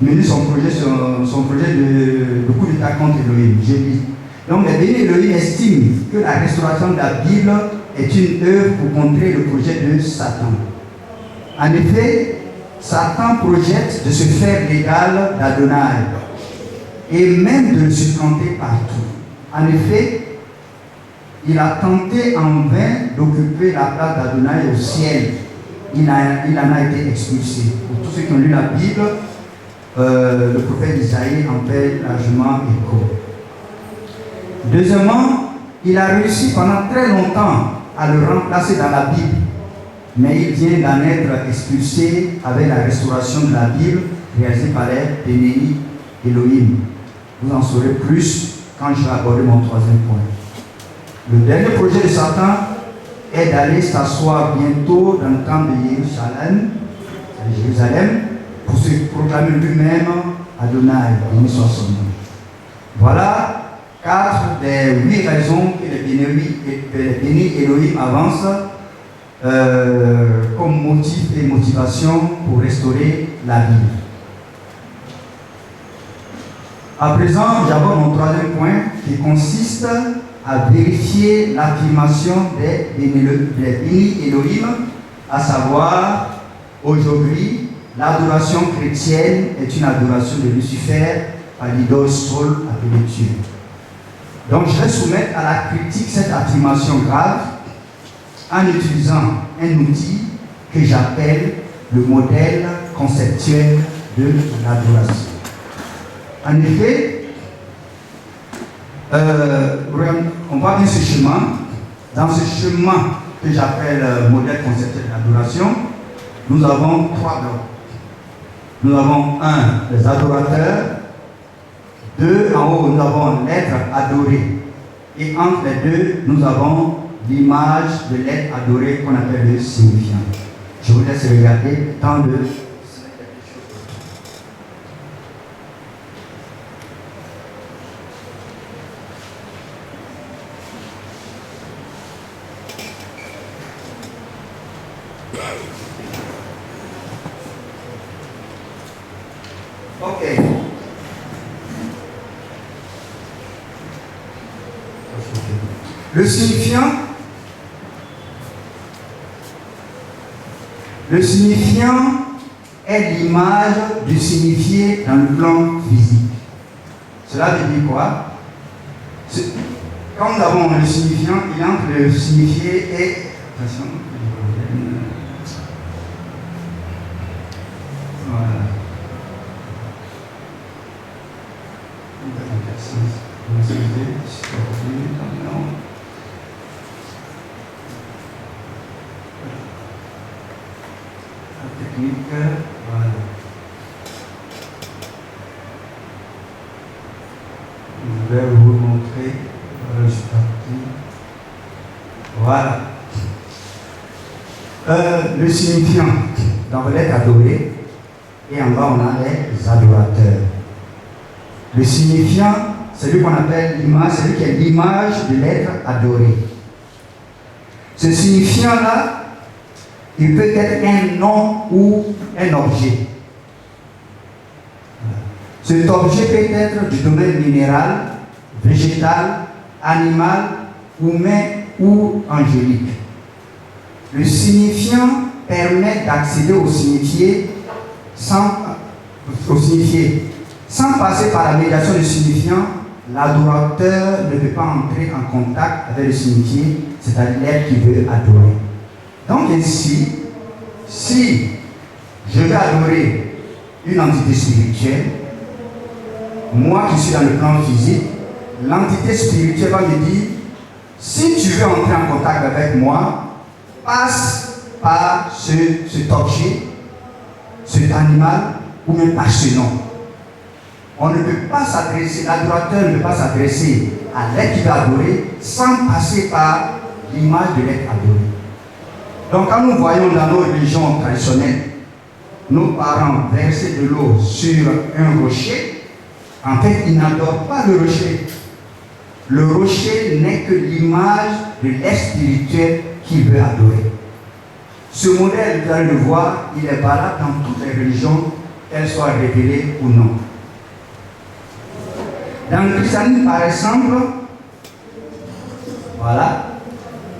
mener son projet de coup d'État contre Elohim. Je lis. Donc les bénis Elohim estiment que la restauration de la Bible est une œuvre pour contrer le projet de Satan. En effet, Satan projette de se faire l'égal d'Adonai et même de le supplanter partout. En effet, il a tenté en vain d'occuper la place d'Adonai au ciel. Il en a été expulsé. tous ceux qui ont lu la Bible, le prophète Isaïe en fait largement écho. Deuxièmement, il a réussi pendant très longtemps à le remplacer dans la Bible, mais il vient d'en être expulsé avec la restauration de la Bible réalisée par les Béni Elohim. Vous en saurez plus quand je vais aborder mon troisième point. Le dernier projet de Satan est d'aller s'asseoir bientôt dans le temple de Jérusalem, pour se proclamer lui-même Adonai, béni soit son nom. Voilà 4 des 8 raisons que les Béni Elohim avancent comme motif et motivation pour restaurer la Bible. À présent, j'aborde mon troisième point qui consiste à vérifier l'affirmation des Béni Elohim, à savoir aujourd'hui, l'adoration chrétienne est une adoration de Lucifer à l'idole Sol appelé Dieu. Donc je vais soumettre à la critique cette affirmation grave en utilisant un outil que j'appelle le modèle conceptuel de l'adoration. En effet, on va bien ce chemin. Dans ce chemin que j'appelle modèle conceptuel de l'adoration, nous avons 3 blocs. Nous avons 1, les adorateurs. 2, en haut, nous avons l'être adoré. Et entre les deux, nous avons l'image de l'être adoré qu'on appelle le signifiant. Je vous laisse regarder tant de... Ok. Le signifiant est l'image du signifié dans le plan physique. Cela veut dire quoi? Quand nous avons le signifiant, il entre le signifié et... Attention. Voilà. Voilà. Je vais vous montrer. Voilà, je suis parti. Voilà. Le signifiant dans l'être adoré, et en bas on a les adorateurs. Le signifiant, c'est lui qu'on appelle l'image, c'est lui qui est l'image de l'être adoré. Ce signifiant-là, il peut être un nom ou un objet. Cet objet peut être du domaine minéral, végétal, animal, humain ou angélique. Le signifiant permet d'accéder au signifié sans passer par la médiation du signifiant. L'adorateur ne peut pas entrer en contact avec le signifié, c'est-à-dire l'être qui veut adorer. Donc ainsi, si je vais adorer une entité spirituelle, moi qui suis dans le plan physique, l'entité spirituelle va me dire, si tu veux entrer en contact avec moi, passe par cet objet, cet animal, ou même par ce nom. On ne peut pas s'adresser, l'adorateur ne peut pas s'adresser à l'être qui va adorer sans passer par l'image de l'être adoré. Donc quand nous voyons dans nos religions traditionnelles, nos parents verser de l'eau sur un rocher, en fait ils n'adorent pas le rocher. Le rocher n'est que l'image de l'être spirituel qu'il veut adorer. Ce modèle, vous allez le voir, il est valable dans toutes les religions, qu'elles soient révélées ou non. Dans le christianisme, par exemple, voilà,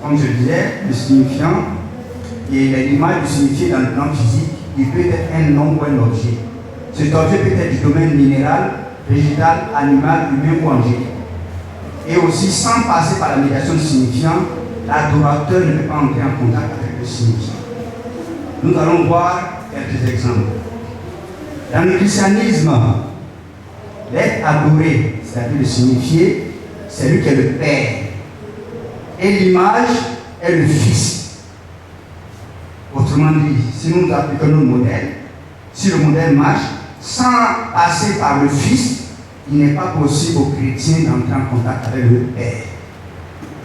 comme je disais, le signifiant et l'image du signifié dans le plan physique, il peut être un nom ou un objet. Cet objet peut être du domaine minéral, végétal, animal, humain ou angélique. Et aussi, sans passer par la médiation du signifiant, l'adorateur ne peut pas entrer en contact avec le signifiant. Nous allons voir quelques exemples. Dans le christianisme, l'être adoré, c'est-à-dire le signifié, c'est lui qui est le Père. Et l'image est le Fils. Autrement dit, si nous appliquons nos modèles, si le modèle marche, sans passer par le Fils, il n'est pas possible aux chrétiens d'entrer en contact avec le Père.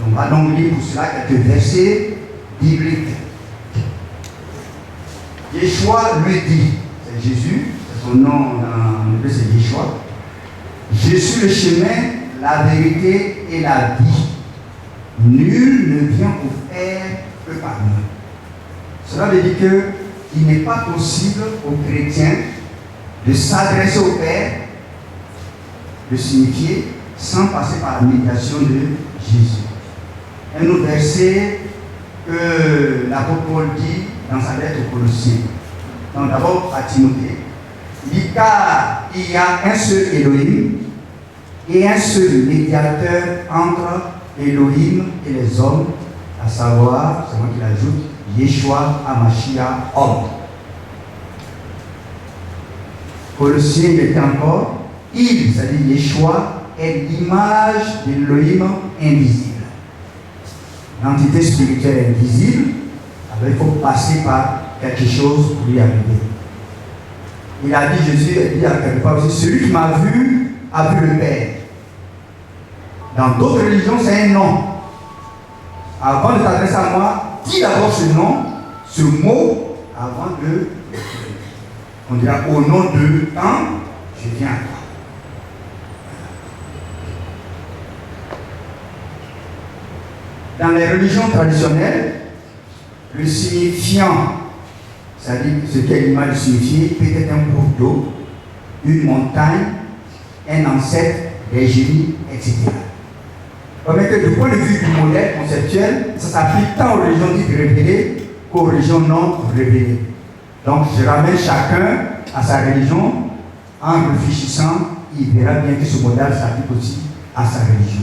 On va donc lire pour cela quelques versets bibliques. Yeshua lui dit, c'est Jésus, c'est son nom dans le c'est Yeshua. Je suis le chemin, la vérité et la vie. Nul ne vient au Père que par moi. Cela veut dire qu'il n'est pas possible aux chrétiens de s'adresser au Père, de signifier, sans passer par la médiation de Jésus. Un autre verset que l'apôtre Paul dit dans sa lettre aux Colossiens. Donc d'abord à Timothée, il dit car il y a un seul Elohim et un seul médiateur entre Elohim et les hommes, à savoir, c'est moi qui l'ajoute, Yeshua HaMashiach, homme. Colossiens, il était encore, il, c'est-à-dire Yeshua, est l'image d'Elohim invisible. L'entité spirituelle invisible, alors il faut passer par quelque chose pour y arriver. Il a dit, Jésus a dit à quelque part aussi, celui qui m'a vu a vu le Père. Dans d'autres religions, c'est un nom. Avant de t'adresser à moi, dis d'abord ce nom, ce mot, avant de, on dira au nom de temps, je viens à toi. Dans les religions traditionnelles, le signifiant, c'est-à-dire ce qu'est l'image signifiée, peut être un cours d'eau, une montagne, un ancêtre, des génies, etc. Mais que du point de vue du modèle conceptuel, ça s'applique tant aux religions dites révélées qu'aux religions non révélées. Donc je ramène chacun à sa religion en réfléchissant, il verra bien que ce modèle s'applique aussi à sa religion.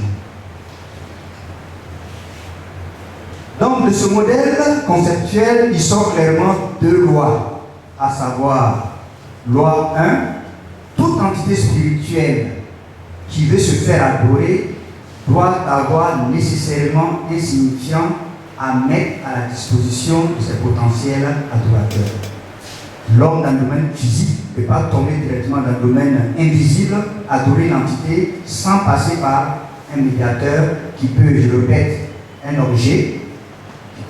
Donc de ce modèle conceptuel, il sort clairement deux lois, à savoir loi 1, toute entité spirituelle qui veut se faire adorer doit avoir nécessairement un signifiant à mettre à la disposition de ses potentiels adorateurs. L'homme dans le domaine physique ne peut pas tomber directement dans le domaine invisible, adorer l'entité sans passer par un médiateur qui peut, je le répète, un objet,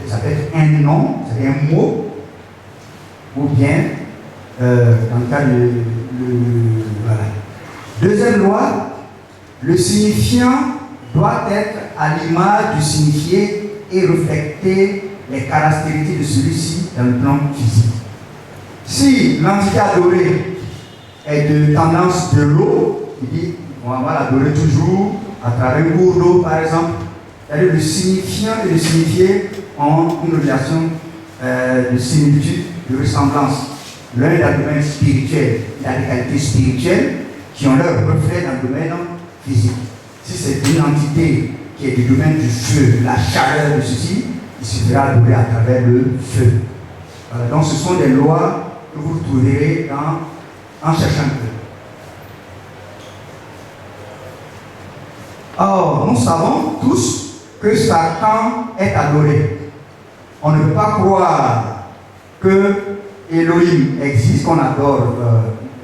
ça peut être un nom, c'est un mot, ou bien, dans le cas de... voilà. Deuxième loi, le signifiant doit être à l'image du signifié et refléter les caractéristiques de celui-ci dans le plan physique. Si l'entité adorée est de tendance de l'eau, il dit on va l'adorer toujours à travers un cours d'eau par exemple. C'est-à-dire le signifiant et le signifié ont une relation de similitude, de ressemblance. L'un est dans le domaine spirituel, il a des qualités spirituelles qui ont leur reflet dans le domaine physique. Si c'est une entité qui est du domaine du feu, de la chaleur de ceci, il suffira d'adorer à travers le feu. Voilà, donc ce sont des lois que vous trouverez en cherchant un peu. Or, nous savons tous que Satan est adoré. On ne peut pas croire que Elohim existe, qu'on adore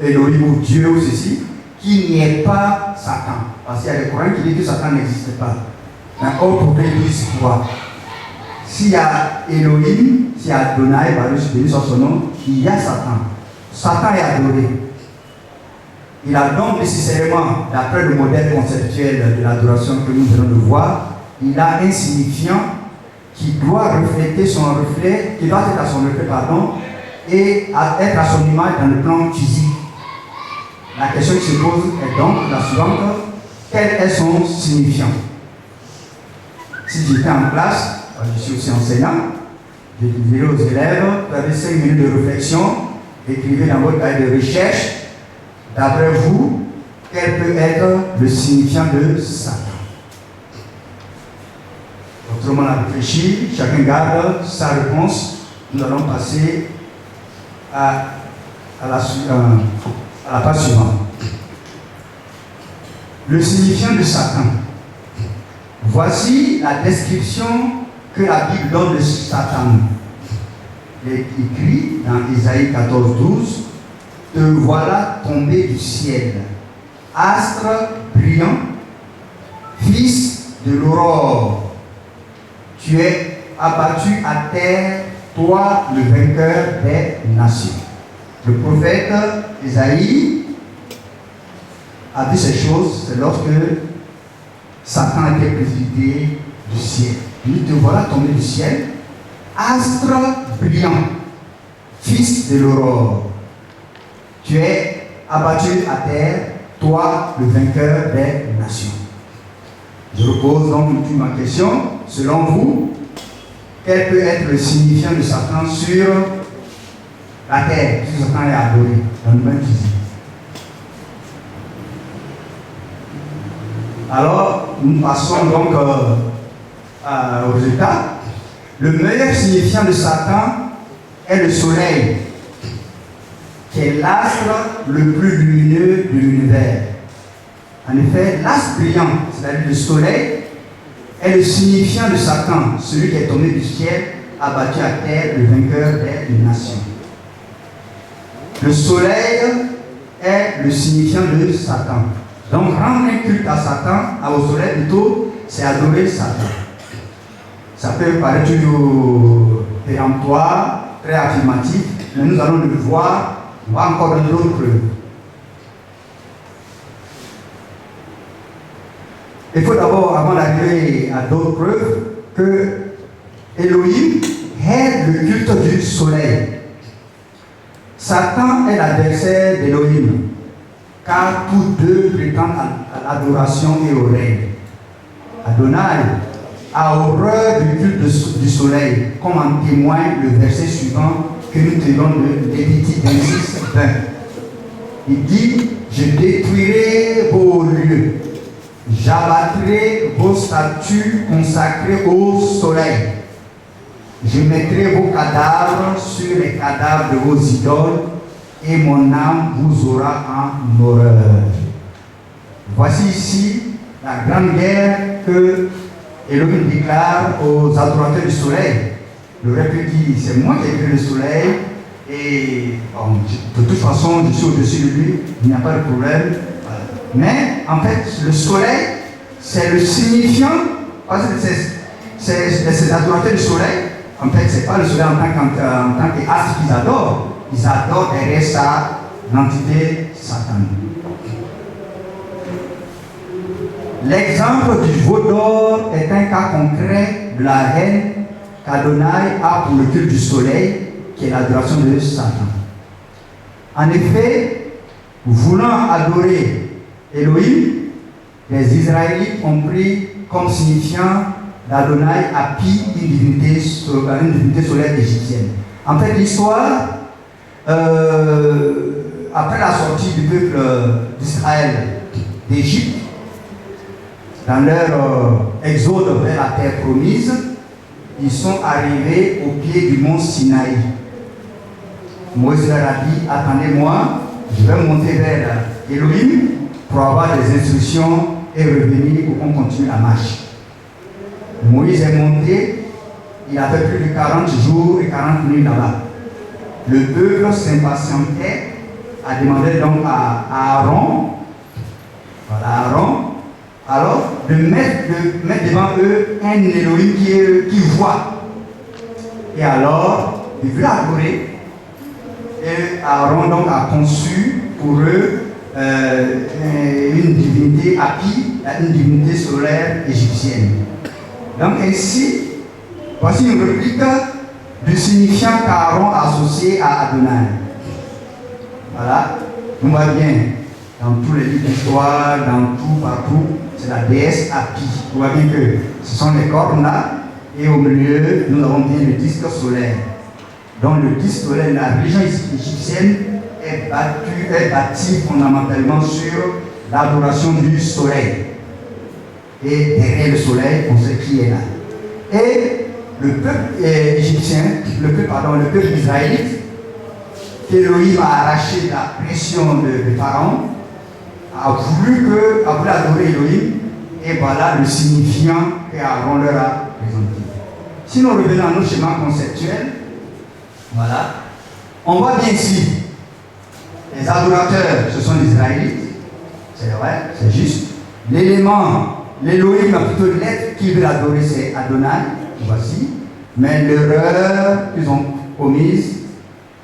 Elohim ou Dieu ou ceci, qu'il n'y ait pas Satan. Parce qu'il y a des Corans qui disent que Satan n'existe pas. Mais or, pour l'Église, quoi? S'il y a Elohim, s'il y a Adonai, béni soit son nom, il y a Satan. Satan est adoré. Il a donc nécessairement, d'après le modèle conceptuel de l'adoration que nous venons de voir, il a un signifiant qui doit refléter son reflet, qui doit être à son reflet, pardon, et être à son image dans le plan physique. La question qui se pose est donc la suivante: quel est son signifiant? Si j'étais en classe, je suis aussi enseignant, je dirais aux élèves, vous avez 5 minutes de réflexion, écrivez dans votre cahier de recherche, d'après vous, quel peut être le signifiant de Satan? Autrement, on a réfléchi, chacun garde sa réponse. Nous allons passer à à la page suivante. Le signifiant de Satan. Voici la description que la Bible donne de Satan. Il est écrit dans Isaïe 14:12, te voilà tombé du ciel, astre brillant, fils de l'aurore. Tu es abattu à terre, toi le vainqueur des nations. Le prophète Isaïe a dit ces choses, c'est lorsque Satan était précipité du ciel. Il te voilà tombé du ciel, astre brillant, fils de l'aurore. Tu es abattu à terre, toi le vainqueur des nations. Je repose donc ma question. Selon vous, quel peut être le signifiant de Satan sur la terre, puisque Satan est adoré dans le même physique? Alors, nous passons donc au résultat. Le meilleur signifiant de Satan est le soleil, qui est l'astre le plus lumineux de l'univers. En effet, l'astre brillant, c'est-à-dire le soleil, est le signifiant de Satan, celui qui est tombé du ciel, abattu à terre, le vainqueur des nations. Le soleil est le signifiant de Satan. Donc, rendre un culte à Satan, au soleil plutôt, c'est adorer Satan. Ça peut paraître toujours péremptoire, très affirmatif, mais nous allons le voir, on va encore donner d'autres preuves. Il faut d'abord, avant d'arriver à d'autres preuves, que Elohim est le culte du soleil. Satan est l'adversaire d'Elohim, car tous deux prétendent à l'adoration et au règne. Adonai a horreur du culte du soleil, comme en témoigne le verset suivant que nous tenons de Lévitique 26:20. Il dit, je détruirai vos lieux, j'abattrai vos statues consacrées au soleil. Je mettrai vos cadavres sur les cadavres de vos idoles et mon âme vous aura en horreur. Voici ici la grande guerre que Elohim déclare aux adorateurs du soleil. Il aurait pu dire, c'est moi qui ai créé le soleil et bon, de toute façon je suis au-dessus de lui, il n'y a pas de problème. Mais en fait, le soleil, c'est le signifiant, parce que c'est l'adorateur du soleil. En fait, ce n'est pas le soleil en tant qu'astre qu'ils adorent. Ils adorent derrière ça l'entité satanique. L'exemple du veau d'or est un cas concret de la haine qu'Adonai a pour le culte du soleil, qui est l'adoration de Satan. En effet, voulant adorer Elohim, les Israélites ont pris comme signifiant d'Adonai Hapi, une divinité solaire égyptienne. En fait, l'histoire, après la sortie du peuple d'Israël d'Égypte, dans leur exode vers la terre promise, ils sont arrivés au pied du mont Sinaï. Moïse leur a dit, attendez-moi, je vais monter vers Elohim pour avoir des instructions et revenir pour qu'on continue la marche. Moïse est monté, il a fait plus de 40 jours et 40 nuits là-bas. Le peuple s'impatientait, a demandé donc à Aaron, alors de mettre devant eux un Elohim qui voit. Et alors, il veut adorer. Et Aaron donc a conçu pour eux une divinité Hapi, une divinité solaire égyptienne. Donc ainsi, voici une réplique du signifiant qu'Aaron a associé à Adonai. Voilà, on voit bien dans tous les livres d'histoire, dans tout, partout, c'est la déesse Hapi. On voit bien que ce sont les cornes là, et au milieu, nous avons bien le disque solaire. Donc le disque solaire, la religion égyptienne est bâtie fondamentalement sur l'adoration du soleil. Et derrière le soleil, on sait qui est là. Et le peuple égyptien, le peuple israélite, qu'Élohim a arraché la pression de Pharaon, a voulu adorer Elohim, et voilà le signifiant qu'Aaron leur a présenté. Si nous revenons à nos schémas conceptuels, voilà, on voit bien ici, les adorateurs, ce sont les Israélites, c'est vrai, c'est juste. L'élément, l'Elohim, plutôt l'être qui veut adorer, c'est Adonai, voici. Mais l'erreur qu'ils ont commise,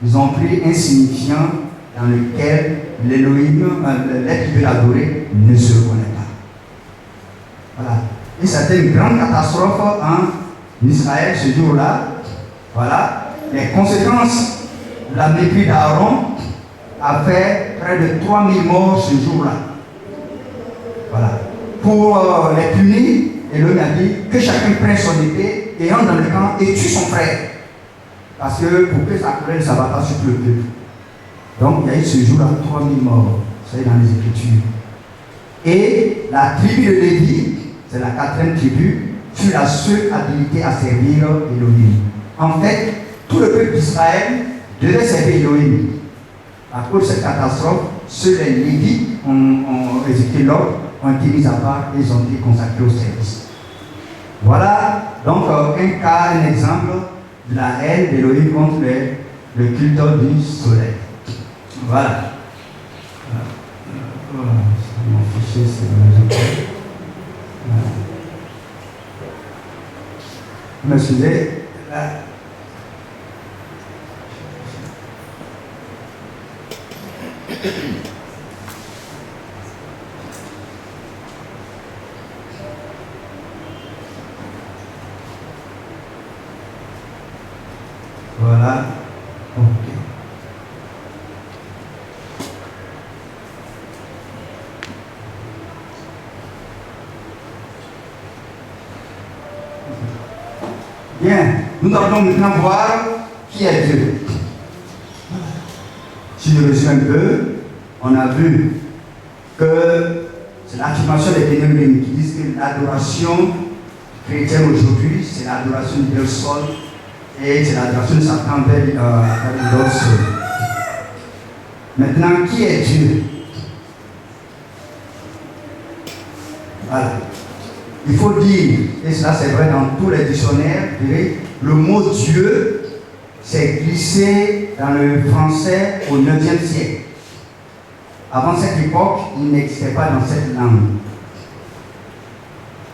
ils ont pris un signifiant dans lequel l'Elohim, l'être qui veut l'adorer, ne se reconnaît pas. Voilà. Et c'était une grande catastrophe en Israël ce jour-là. Voilà. Les conséquences de la mépris d'Aaron a fait près de 3000 morts ce jour-là. Voilà. Pour les punir, Elohim a dit que chacun prenne son épée et entre dans le camp et tue son frère. Parce que pour que sa colère ne s'abatte pas sur le peuple. Donc il y a eu ce jour-là 3000 morts. C'est dans les Écritures. Et la tribu de Lévi, c'est la 4e tribu, fut la seule habilitée à servir Elohim. En fait, tout le peuple d'Israël devait servir Elohim. À cause de cette catastrophe, seuls les Lévites ont exécuté l'ordre, ont été mis à part et ils ont été consacrés au service. Voilà donc un cas, un exemple de la haine d'Elohim contre le culte du soleil. Voilà. Mon fichier, c'est vous m'excusez. Voilà. Ok. Bien, nous allons maintenant voir qui est Dieu. Si je résume un peu, on a vu que c'est l'affirmation des Bénémoines qui disent que l'adoration chrétienne aujourd'hui, c'est l'adoration du Dieu sol et c'est l'adoration de Satan vers l'autre sol. Maintenant, qui est Dieu? Voilà. Il faut dire, et cela c'est vrai dans tous les dictionnaires, le mot Dieu s'est glissé dans le français au 9e siècle. Avant cette époque, il n'existait pas dans cette langue.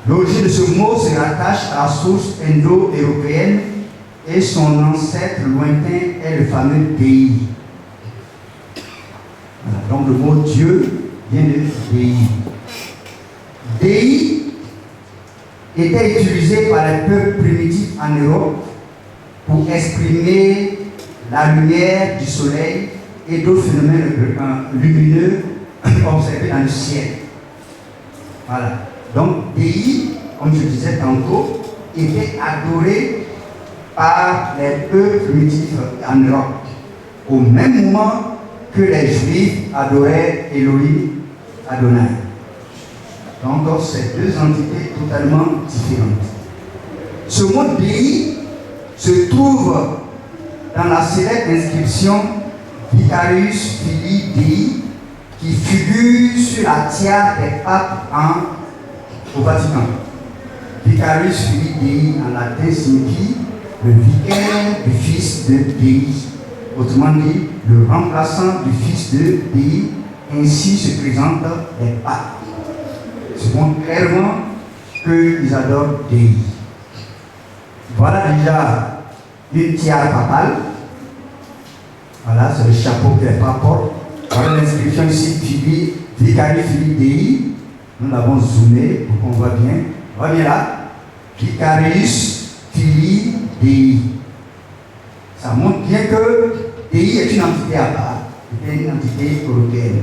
L'origine de ce mot se rattache à la source indo-européenne et son ancêtre lointain est le fameux Dei. Voilà, donc le mot Dieu vient de Dei. Dei était utilisé par les peuples primitifs en Europe pour exprimer la lumière du soleil et d'autres phénomènes lumineux observés dans le ciel. Voilà. Donc, Dei, comme je disais tantôt, était adoré par les peuples primitifs en Europe, au même moment que les Juifs adoraient Elohim Adonai. Donc, c'est deux entités totalement différentes. Ce mot Dei se trouve dans la célèbre inscription Vicarius Filii Dei qui figure sur la tiare des papes au Vatican. Vicarius Filii Dei en latin signifie le vicaire du fils de Dei. Autrement dit, le remplaçant du fils de Dei. Ainsi se présentent les papes. Se montre clairement qu'ils adorent Dei. Voilà déjà une tiare papale. Voilà, c'est le chapeau que les papes portent. Voilà l'inscription ici, Vicarius Filii Dei. Nous l'avons zoomé pour qu'on voit bien. On voit bien là. Vicarius Filii Dei. Ça montre bien que Dei est une entité à part, une entité européenne.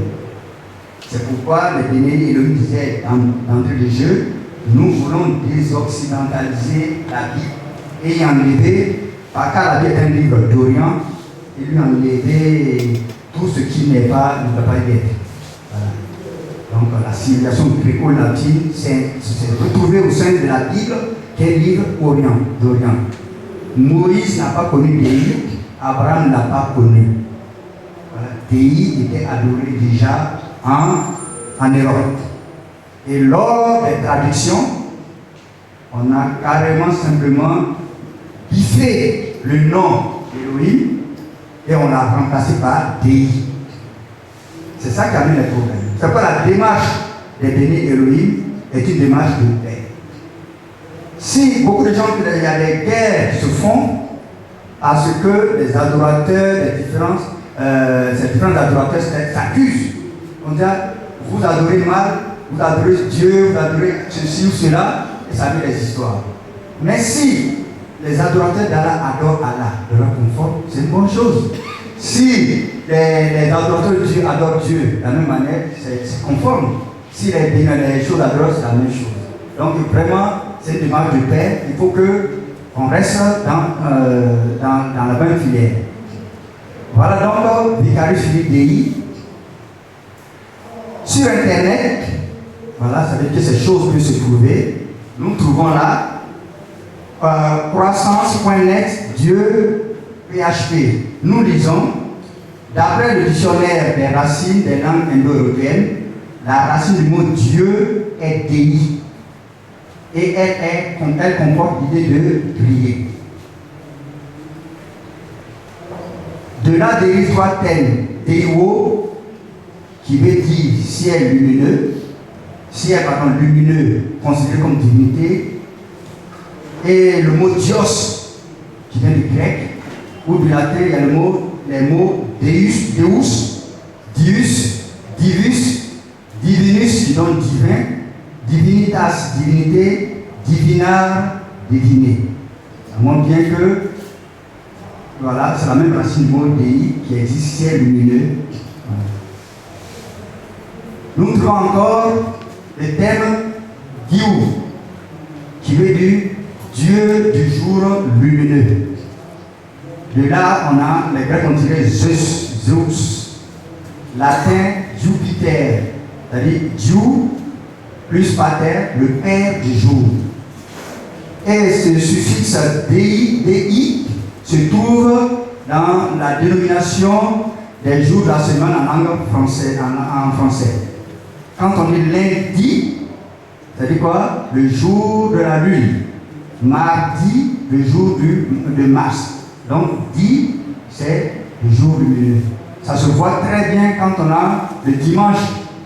C'est pourquoi les Bénédictins Elohim disaient d'entrée de jeu, nous voulons désoccidentaliser la Bible et y enlever, parce que la Bible est un livre d'Orient, et lui enlever tout ce qui n'est pas, ne doit pas y être. Voilà. Donc la civilisation gréco-latine s'est retrouvée au sein de la Bible, qui est un livre d'Orient. Moïse n'a pas connu Dei, Abraham n'a pas connu. déi était adoré déjà en Europe. Et lors des traductions, on a carrément simplement biffé le nom d'Elohim et on l'a remplacé par déi. C'est ça qui amène les problèmes. C'est pourquoi la démarche des bénis Elohim est une démarche de paix. Si beaucoup de gens, il y a des guerres qui se font parce que les adorateurs, ces différents adorateurs s'accusent. On dit, vous adorez mal, vous adorez Dieu, vous adorez ceci ou cela, et ça met des histoires. Mais si les adorateurs d'Allah adorent Allah de leur confort, c'est une bonne chose. Si les adorateurs de Dieu adorent Dieu de la même manière, c'est conforme. Si les choses adorent, c'est la même chose. Donc vraiment, c'est une démarche de paix. Il faut qu'on reste dans la même filière. Voilà donc Vicarius Philippe Dei. Sur Internet, voilà, ça veut dire que ces choses peuvent se trouver. Nous trouvons là croissance.net Dieu PHP. Nous lisons, d'après le dictionnaire des racines des langues indo-européennes, la racine du mot Dieu est Dei. Et elle comporte l'idée de prier. De là dérive trois thèmes. Deiwo, qui veut dire ciel lumineux, lumineux, considéré comme divinité, et le mot Dios, qui vient du grec, ou du latin, il y a les mots Deus, Dius, Divus, Divinus, qui donne divin, Divinitas, divinité, Divinar, diviner. Ça montre bien que, voilà, c'est la même racine du mot Dei qui existe, ciel lumineux. Nous trouvons encore le terme Dieu, qui veut dire Dieu du jour lumineux. De là, on a, les Grecs ont tiré Zeus, latin Jupiter, c'est-à-dire Dieu plus pater, le père du jour. Et ce suffixe Dei se trouve dans la dénomination des jours de la semaine en langue française, en français. Quand on dit lundi, c'est-à-dire quoi? Le jour de la lune. Mardi, le jour de Mars. Donc, dit, c'est le jour lumineux. Ça se voit très bien quand on a le dimanche,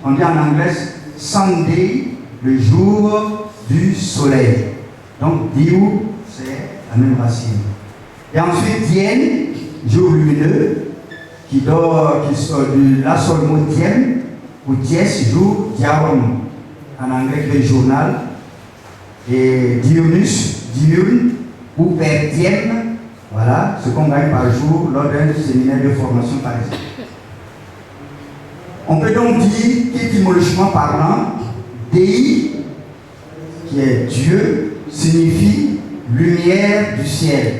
on dit en anglais Sunday, le jour du soleil. Donc, Dieu, c'est la même racine. Et ensuite, Dien, jour lumineux, qui sort de la seule mot Dien, ou Dies, jour, Diarum, en anglais, qui est journal. Et Diurnus, diurne, ou per diem, voilà, ce qu'on gagne par jour lors d'un séminaire de formation, par exemple. On peut donc dire qu'étymologiquement parlant, Dei, qui est Dieu, signifie lumière du ciel.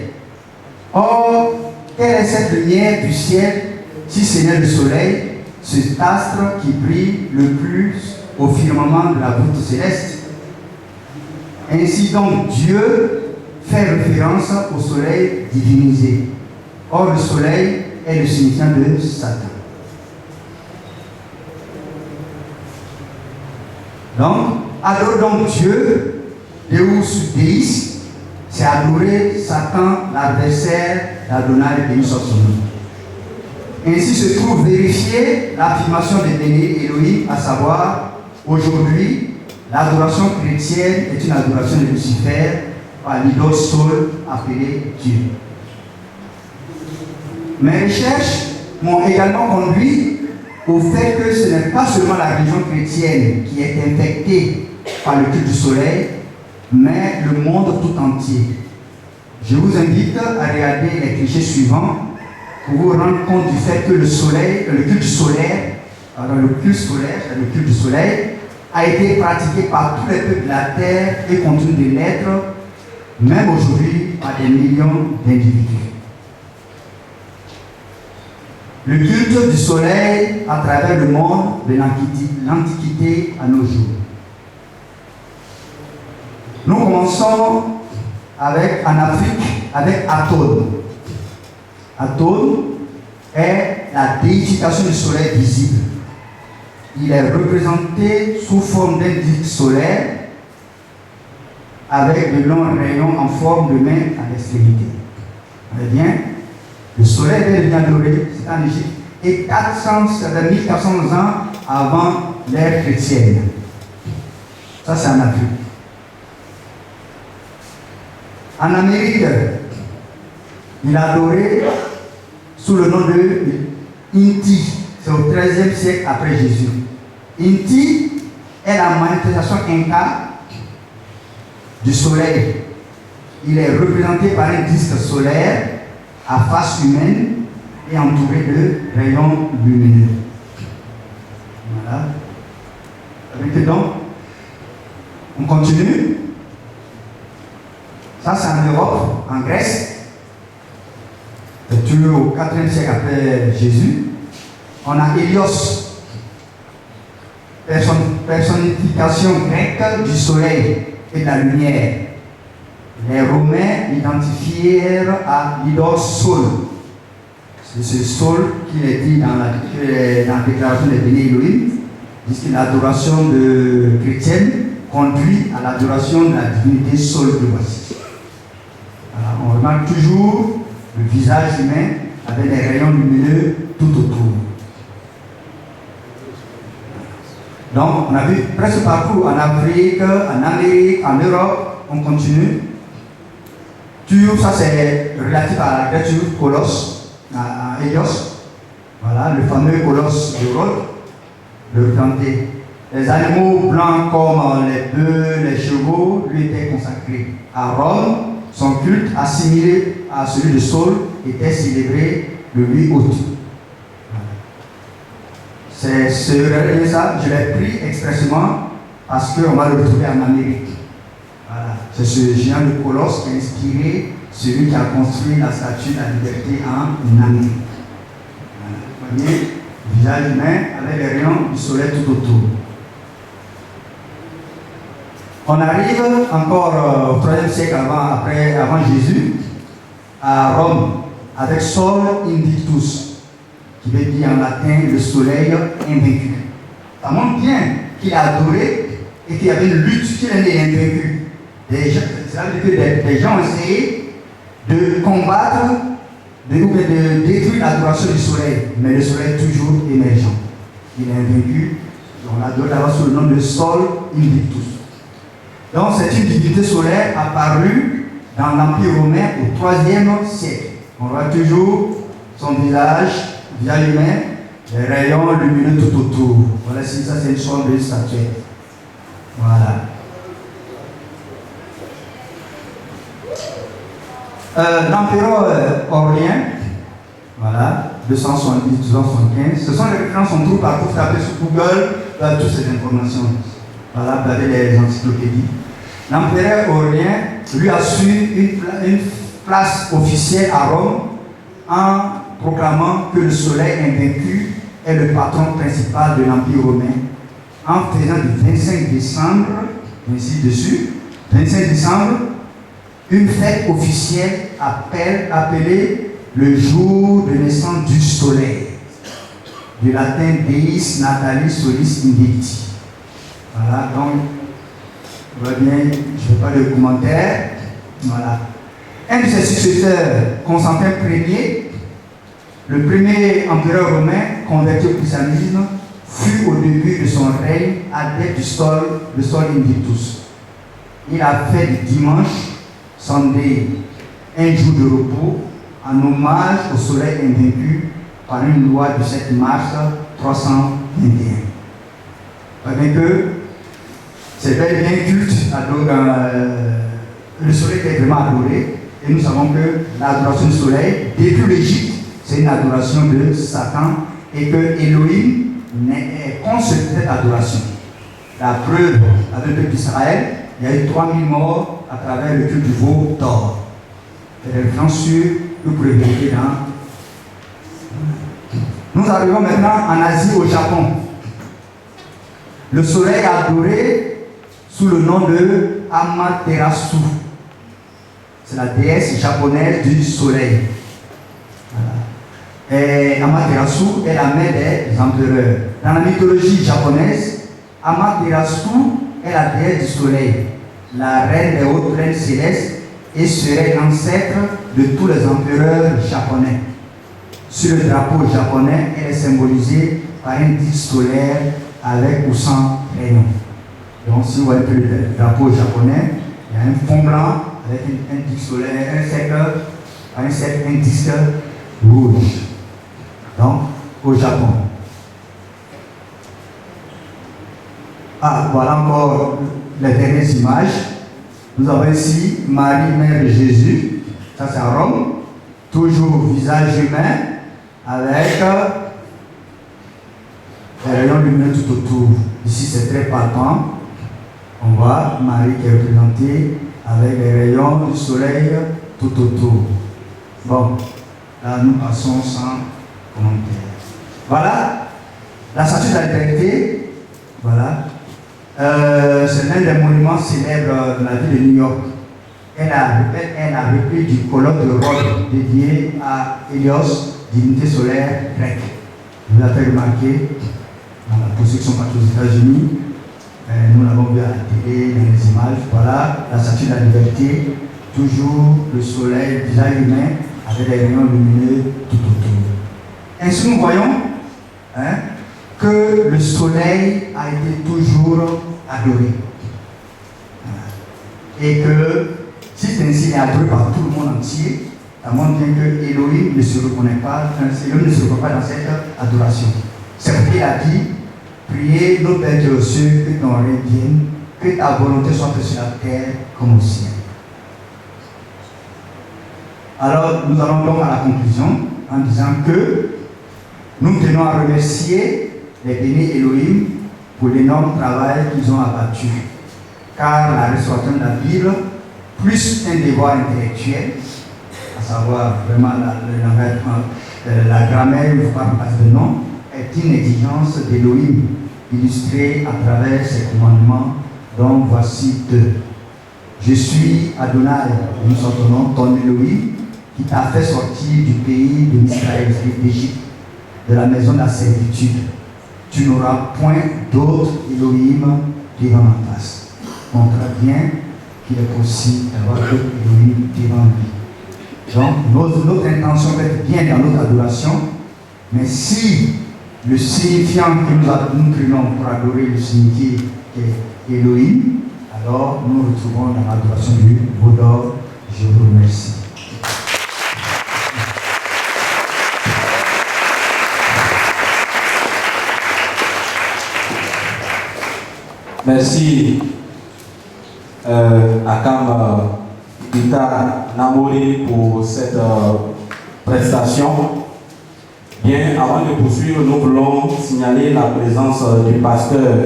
Or, quelle est cette lumière du ciel si ce n'est le soleil, cet astre qui brille le plus au firmament de la voûte céleste? Ainsi donc, Dieu fait référence au soleil divinisé. Or, le soleil est le signifiant de Satan. Donc, adorer donc Dieu, Deus Deis, c'est adorer Satan, l'adversaire d'Adonai, béni soit son nom. Ainsi se trouve vérifier l'affirmation des bénis Elohim, à savoir, aujourd'hui, l'adoration chrétienne est une adoration de Lucifer par l'idole Sol appelé Dieu. Mes recherches m'ont également conduit au fait que ce n'est pas seulement la religion chrétienne qui est infectée par le culte du soleil, mais le monde tout entier. Je vous invite à regarder les clichés suivants pour vous rendre compte du fait que le culte du soleil a été pratiqué par tous les peuples de la terre et continue de l'être, même aujourd'hui, par des millions d'individus. Le culte du soleil à travers le monde de l'Antiquité à nos jours. Nous commençons en Afrique avec Aton. Aton, est la déification du soleil visible. Il est représenté sous forme d'un disque solaire avec de longs rayons en forme de main à l'extrémité. Vous voyez bien, le soleil est bien adoré, c'est en Égypte, et 1400 ans avant l'ère chrétienne. Ça, c'est en Afrique. En Amérique, il est adoré sous le nom de Inti. C'est au XIIIe siècle après Jésus. Inti est la manifestation inca du soleil. Il est représenté par un disque solaire à face humaine et entouré de rayons lumineux. Voilà. Avec donc, on continue. Ça, c'est en Europe, en Grèce. C'est toujours au IVe siècle après Jésus. On a Hélios, personnification grecque du soleil et de la lumière. Les Romains l'identifièrent à l'idole Sol. C'est ce Sol qu'il est dit dans la déclaration de Béné Elohim, puisque l'adoration chrétienne conduit à l'adoration de la divinité Sol de voici. Voilà, on remarque toujours le visage humain avec des rayons lumineux tout autour. Donc, on a vu presque partout, en Afrique, en Amérique, en Europe, on continue. Tout ça, c'est relatif à la créature colosse, à Hélios. Voilà, le fameux colosse de Rhodes, le représenté. Les animaux blancs comme les bœufs, les chevaux, lui étaient consacrés. À Rome, son culte, assimilé à celui de Sol, était célébré le 8 août. C'est ça, je l'ai pris expressément parce qu'on va le retrouver en Amérique. Voilà. C'est ce géant de colosse qui a inspiré celui qui a construit la statue de la liberté en Amérique. Voilà. Vous voyez, visage humain avec les rayons du soleil tout autour. On arrive encore au 3e siècle avant Jésus, à Rome, avec Sol Invictus, qui veut dire en latin le soleil invaincu. Ça montre bien qu'il a adoré et qu'il y avait une lutte, qu'il était invaincu. Ça veut dire que des gens ont essayé de combattre, de détruire l'adoration du soleil, mais le soleil est toujours émergent. Il est invaincu, on l'adore d'abord sous le nom de Sol Invictus. Donc c'est une divinité solaire apparue dans l'Empire romain au 3e siècle. On voit toujours son visage humain, les rayons lumineux tout autour. Voilà, si ça c'est une sorte de statuette. Voilà. L'empereur Aurélien, voilà, 270-275, ce sont les références qu'on trouve partout, vous tapez sur Google, vous avez toutes ces informations. Voilà, vous avez les encyclopédies. L'empereur Aurélien, lui, a su une place officielle à Rome en proclamant que le soleil invaincu est le patron principal de l'Empire romain, en faisant du 25 décembre, ici dessus, 25 décembre, une fête officielle appelée le jour de naissance du soleil, du latin Deis Natalis Solis Invicti. Voilà, donc, on voit bien, je ne fais pas de commentaire. Voilà. Un de ses successeurs, Constantin Ier, le premier empereur romain converti au christianisme, fut au début de son règne adepte du Sol Invictus. Il a fait du dimanche, Sunday, un jour de repos, en hommage au soleil invaincu par une loi du 7 mars 321. Avec que c'est bel et bien culte, le soleil est vraiment adoré, et nous savons que l'adoration du soleil, depuis l'Égypte, c'est une adoration de Satan, et que Elohim est contre cette adoration. La preuve, avec le peuple d'Israël, il y a eu 3000 morts à travers le culte du veau d'or. C'est des références sûres que vous pouvez vérifier dans. Nous arrivons maintenant en Asie, au Japon. Le soleil est adoré sous le nom de Amaterasu. C'est la déesse japonaise du soleil. Voilà. Et Amaterasu est la mère des empereurs. Dans la mythologie japonaise, Amaterasu est la déesse du soleil, la reine des hautes plaines célestes, et serait l'ancêtre de tous les empereurs japonais. Sur le drapeau japonais, elle est symbolisée par un disque solaire avec ou sans rayon. Donc si vous voyez le drapeau japonais, il y a un fond blanc avec un disque solaire, un disque rouge. Donc, au Japon. Ah, voilà encore les dernières images. Nous avons ici Marie, mère de Jésus, ça c'est à Rome, toujours visage humain, avec les rayons lumineux tout autour. Ici c'est très palpant. On voit Marie qui est représentée avec les rayons du soleil tout autour. Bon, là nous passons sans commentaire. Voilà, la statue de la liberté, voilà. C'est l'un des monuments célèbres de la ville de New York. Elle a repris du colloque de Rhodes dédié à Hélios, divinité solaire grecque. Vous l'avez remarqué, pour ceux qui sont partis aux États-Unis, nous l'avons vu à la télé, dans les images. Voilà la statue de la liberté, toujours le soleil, visage humain, avec des rayons lumineux tout autour. Ainsi, nous voyons que le soleil a été toujours adoré. Et que si c'est ainsi adoré par tout le monde entier, ça montre bien que Elohim ne se reconnaît pas, Elohim ne se reconnaît pas dans cette adoration. C'est pour qu'il a dit, priez nos Pères aux cieux, que ton règne vienne, que ta volonté soit faite sur la terre comme au ciel. Alors nous allons donc à la conclusion en disant que nous tenons à remercier les bénis Elohim pour l'énorme travail qu'ils ont abattu. Car la restauration de la Bible, plus un devoir intellectuel, à savoir vraiment la grammaire, il ne faut pas me passer de nom, est une exigence d'Elohim, illustrée à travers ses commandements, dont voici deux. Je suis Adonai, nous sortons ton Elohim, qui t'a fait sortir du pays de Israël, d'Égypte, de la maison de la servitude. Tu n'auras point d'autre Elohim devant ma face. Montre bien qu'il est possible d'avoir d'autres Elohim devant lui. Donc, notre intention peut être bien dans notre adoration, mais si le signifiant que nous prenons pour adorer le signifié qui est Elohim, alors nous nous retrouvons dans l'adoration du Vaudor. Je vous remercie. Merci Akam Ita Namori pour cette prestation. Bien, avant de poursuivre, nous voulons signaler la présence du pasteur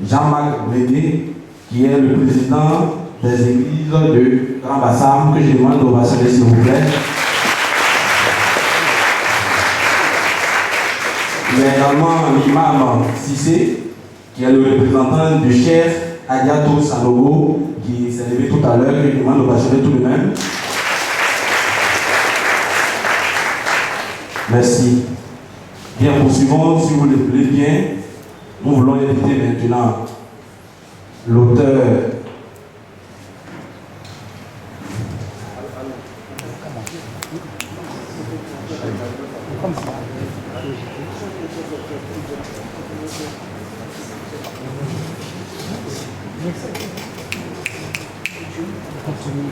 Jean-Marc Brédé, qui est le président des églises de Grand Bassam, que je demande au pasteur s'il vous plaît. Il y a également l'imam Sissé, qui est le représentant du chef Adiato Sanogo, qui s'est levé tout à l'heure, que je demande au bachelier tout de même. Merci. Bien, poursuivons, si vous le voulez bien. Nous voulons inviter maintenant l'auteur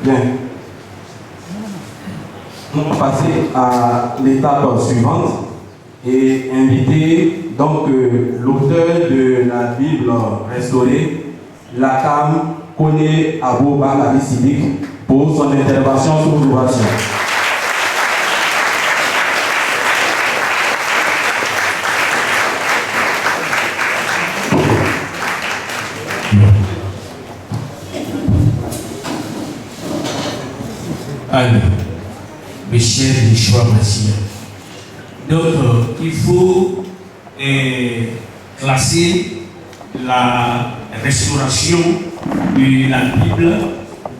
Bien. Nous allons passer à l'étape suivante et inviter donc l'auteur de la Bible restaurée, Lakam Kone Abou Bakari Sidik, pour son intervention sur l'ouverture. Alors, mes chers Yeshua Mashiach. Donc, il faut classer la restauration de la Bible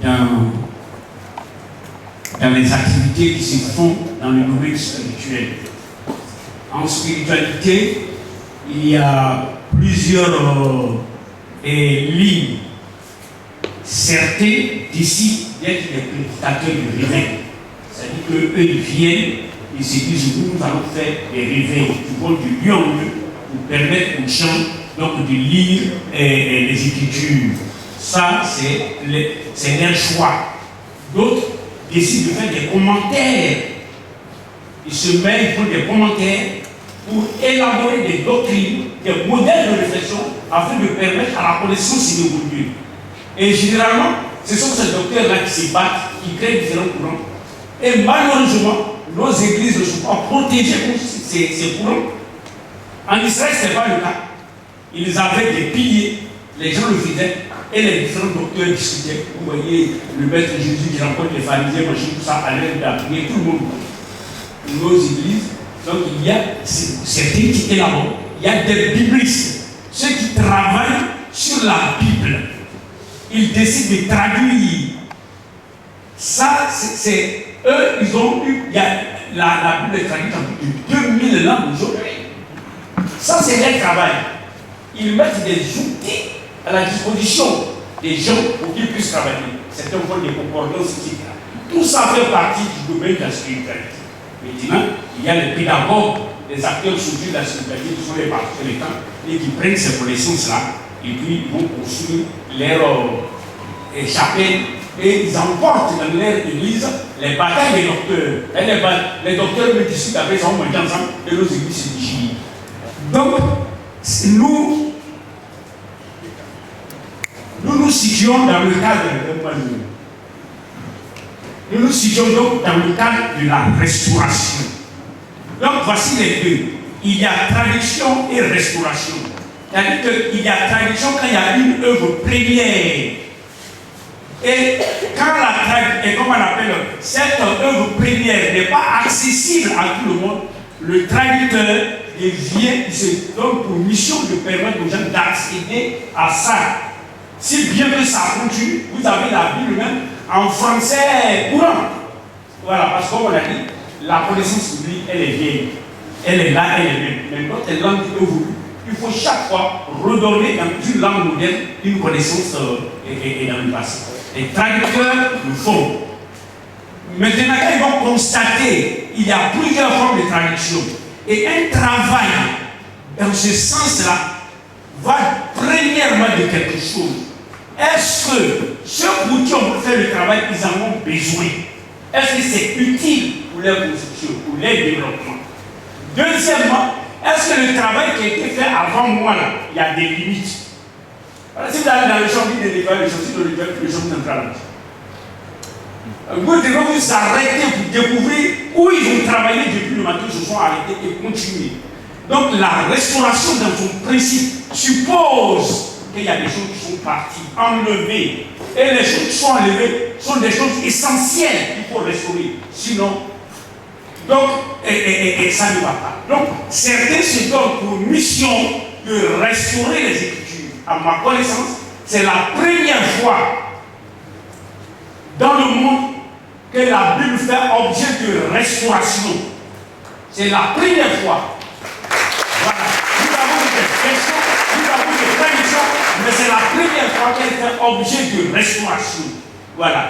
dans les activités qui se font dans le domaine spirituel. En spiritualité, il y a plusieurs lignes. Certains d'ici viennent des prédicateurs de réveil. C'est-à-dire qu'eux, ils viennent, ils se disent, nous allons faire des réveils du vol du lieu en lieu pour permettre aux gens donc, de lire les Écritures. Ça, c'est leur choix. D'autres décident de faire des commentaires. Ils se mettent, ils font des commentaires pour élaborer des doctrines, des modèles de réflexion afin de permettre à la connaissance d'évoluer. Et généralement, ce sont ces docteurs-là qui se battent, qui créent différents courants. Et malheureusement, nos églises ne sont pas protégées contre ces courants. En Israël, ce n'est pas le cas. Ils avaient des piliers, les gens le faisaient, et les différents docteurs discutaient. Vous voyez le maître Jésus qui rencontre les pharisiens, machin, tout ça, à l'air d'appuyer tout le monde. Nos églises, donc il y a certains qui élaborent, il y a des biblistes, ceux qui travaillent sur la Bible. Ils décident de traduire. Ça, c'est eux, ils ont eu, il y a la Bible est traduite en plus de 2000 langues aujourd'hui. Ça, c'est leur travail. Ils mettent des outils à la disposition des gens pour qu'ils puissent travailler. Certains font des concordances, etc. Tout ça fait partie du domaine de la spiritualité. Maintenant, il y a les pédagogues, les acteurs sociaux de la spiritualité qui sont les pasteurs des temps et qui prennent ces connaissances-là et puis ils vont construire leur chapelle et ils emportent dans leur église les batailles des docteurs. Les docteurs me discutent après, ils ont mangé ensemble et nos églises se déchirent. Donc, nous situons dans le cadre d'un Nous nous situons donc dans le cadre de la restauration. Donc voici les deux. Il y a traduction et restauration. C'est-à-dire qu'il y a traduction quand il y a une œuvre première. Et quand comme on appelle, cette œuvre première n'est pas accessible à tout le monde, le traducteur vient, il se donne pour mission de permettre aux gens d'accéder à ça. Si bien que ça continue, vous avez la Bible même en français courant. Voilà, parce que comme on a dit, la connaissance biblique, elle est vieille. Elle est là, elle est même. Mais quand elle langue évolue, il faut chaque fois redonner dans une langue moderne une connaissance et dans le passé. Les traducteurs le font. Maintenant, quand ils vont constater, il y a plusieurs formes de traduction. Et un travail dans ce sens-là va premièrement de quelque chose. Est-ce que ceux pour qui on peut faire le travail, ils en ont besoin? Est-ce que c'est utile pour leur construction, pour leur développement? Deuxièmement, est-ce que le travail qui a été fait avant moi, là, il y a des limites? Alors, si vous allez dans le champ de l'école, le champ central, vous devez vous arrêter pour découvrir où ils ont travaillé depuis le matin, ils se sont arrêtés et continuer. Donc la restauration dans son principe suppose qu'il y a des choses qui sont parties, enlevées. Et les choses qui sont enlevées sont des choses essentielles qu'il faut restaurer. Sinon, donc, et ça ne va pas. Donc, certains se donnent pour mission de restaurer les Écritures. À ma connaissance, c'est la première fois dans le monde que la Bible fait objet de restauration. C'est la première fois. Voilà. Nous avons des questions, nous avons des traditions, mais c'est la première fois qu'elle fait objet de restauration. Voilà.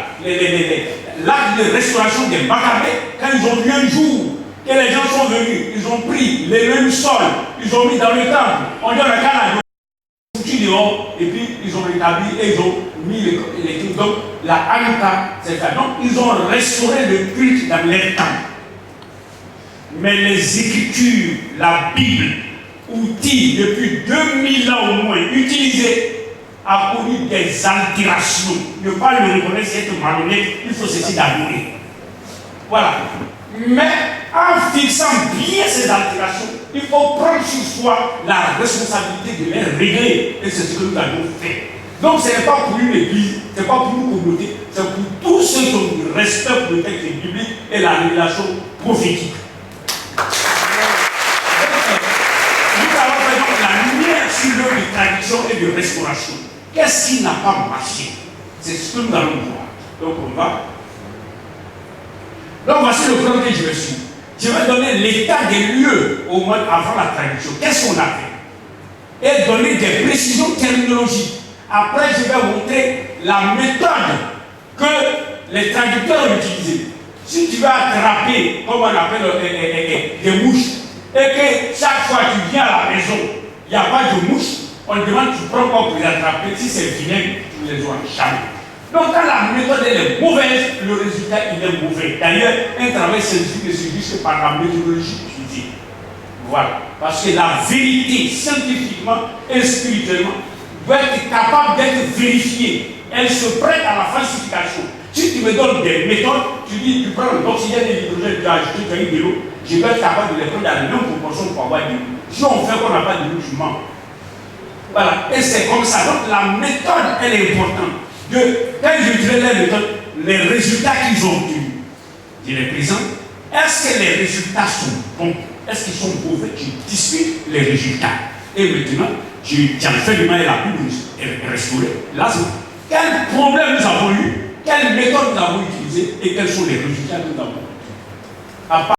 L'acte de restauration des Maccabées, quand ils ont vu un jour que les gens sont venus, ils ont pris les mêmes sols, ils ont mis dans le temple, on dit le canal, dehors, et puis ils ont rétabli et ils ont mis les cultes. Donc la Hanouka, c'est ça. Donc ils ont restauré le culte dans leur temps. Mais les Écritures, la Bible, outil depuis 2000 ans au moins utilisé, a connu des altérations. Ne pas le reconnaître, c'est être malhonnête, il faut cesser d'adorer. Voilà. Mais en fixant bien ces altérations, il faut prendre sur soi la responsabilité de les régler. Et c'est ce que nous avons fait. Donc ce n'est pas pour une église, ce n'est pas pour une communauté, c'est pour tous ceux qui ont du respect pour le texte biblique et la révélation prophétique. Nous avons fait donc la lumière sur l'œuvre de traduction et de restauration. Qu'est-ce qui n'a pas marché? C'est ce que nous allons voir. Donc on va. Donc voici le plan que je vais suivre. Je vais donner l'état des lieux au moins avant la traduction. Qu'est-ce qu'on a fait? Et donner des précisions terminologiques. Après, je vais montrer la méthode que les traducteurs ont utilisée. Si tu vas attraper, comme on appelle des mouches, et que chaque fois que tu viens à la maison, il n'y a pas de mouches, on te demande, tu prends quoi pour les attraper? Si c'est vinaigre, tu les auras jamais. Donc quand la méthode elle est mauvaise, le résultat il est mauvais. D'ailleurs, un travail scientifique ne se juge que par la méthodologie utilisée. Voilà. Parce que la vérité, scientifiquement et spirituellement, doit être capable d'être vérifiée. Elle se prête à la falsification. Si tu me donnes des méthodes, tu dis, tu prends l'oxygène et l'hydrogène, tu as ajouté, tu as eu de l'eau, je vais être capable de les prendre dans la même proportion pour avoir de l'eau. Si on fait qu'on n'a pas de l'eau, tu mens. Voilà. Et c'est comme ça. Donc la méthode, elle est importante. Quand je dirais les méthodes, les résultats qu'ils ont obtenus, je les présente. Est-ce que les résultats sont bons? Est-ce qu'ils sont mauvais? Je discute les résultats. Et maintenant, j'en fais du mal à la Bible restaurée. Là, quel problème nous avons eu? Quelle méthode nous avons utilisée? Et quels sont les résultats que nous avons obtenus?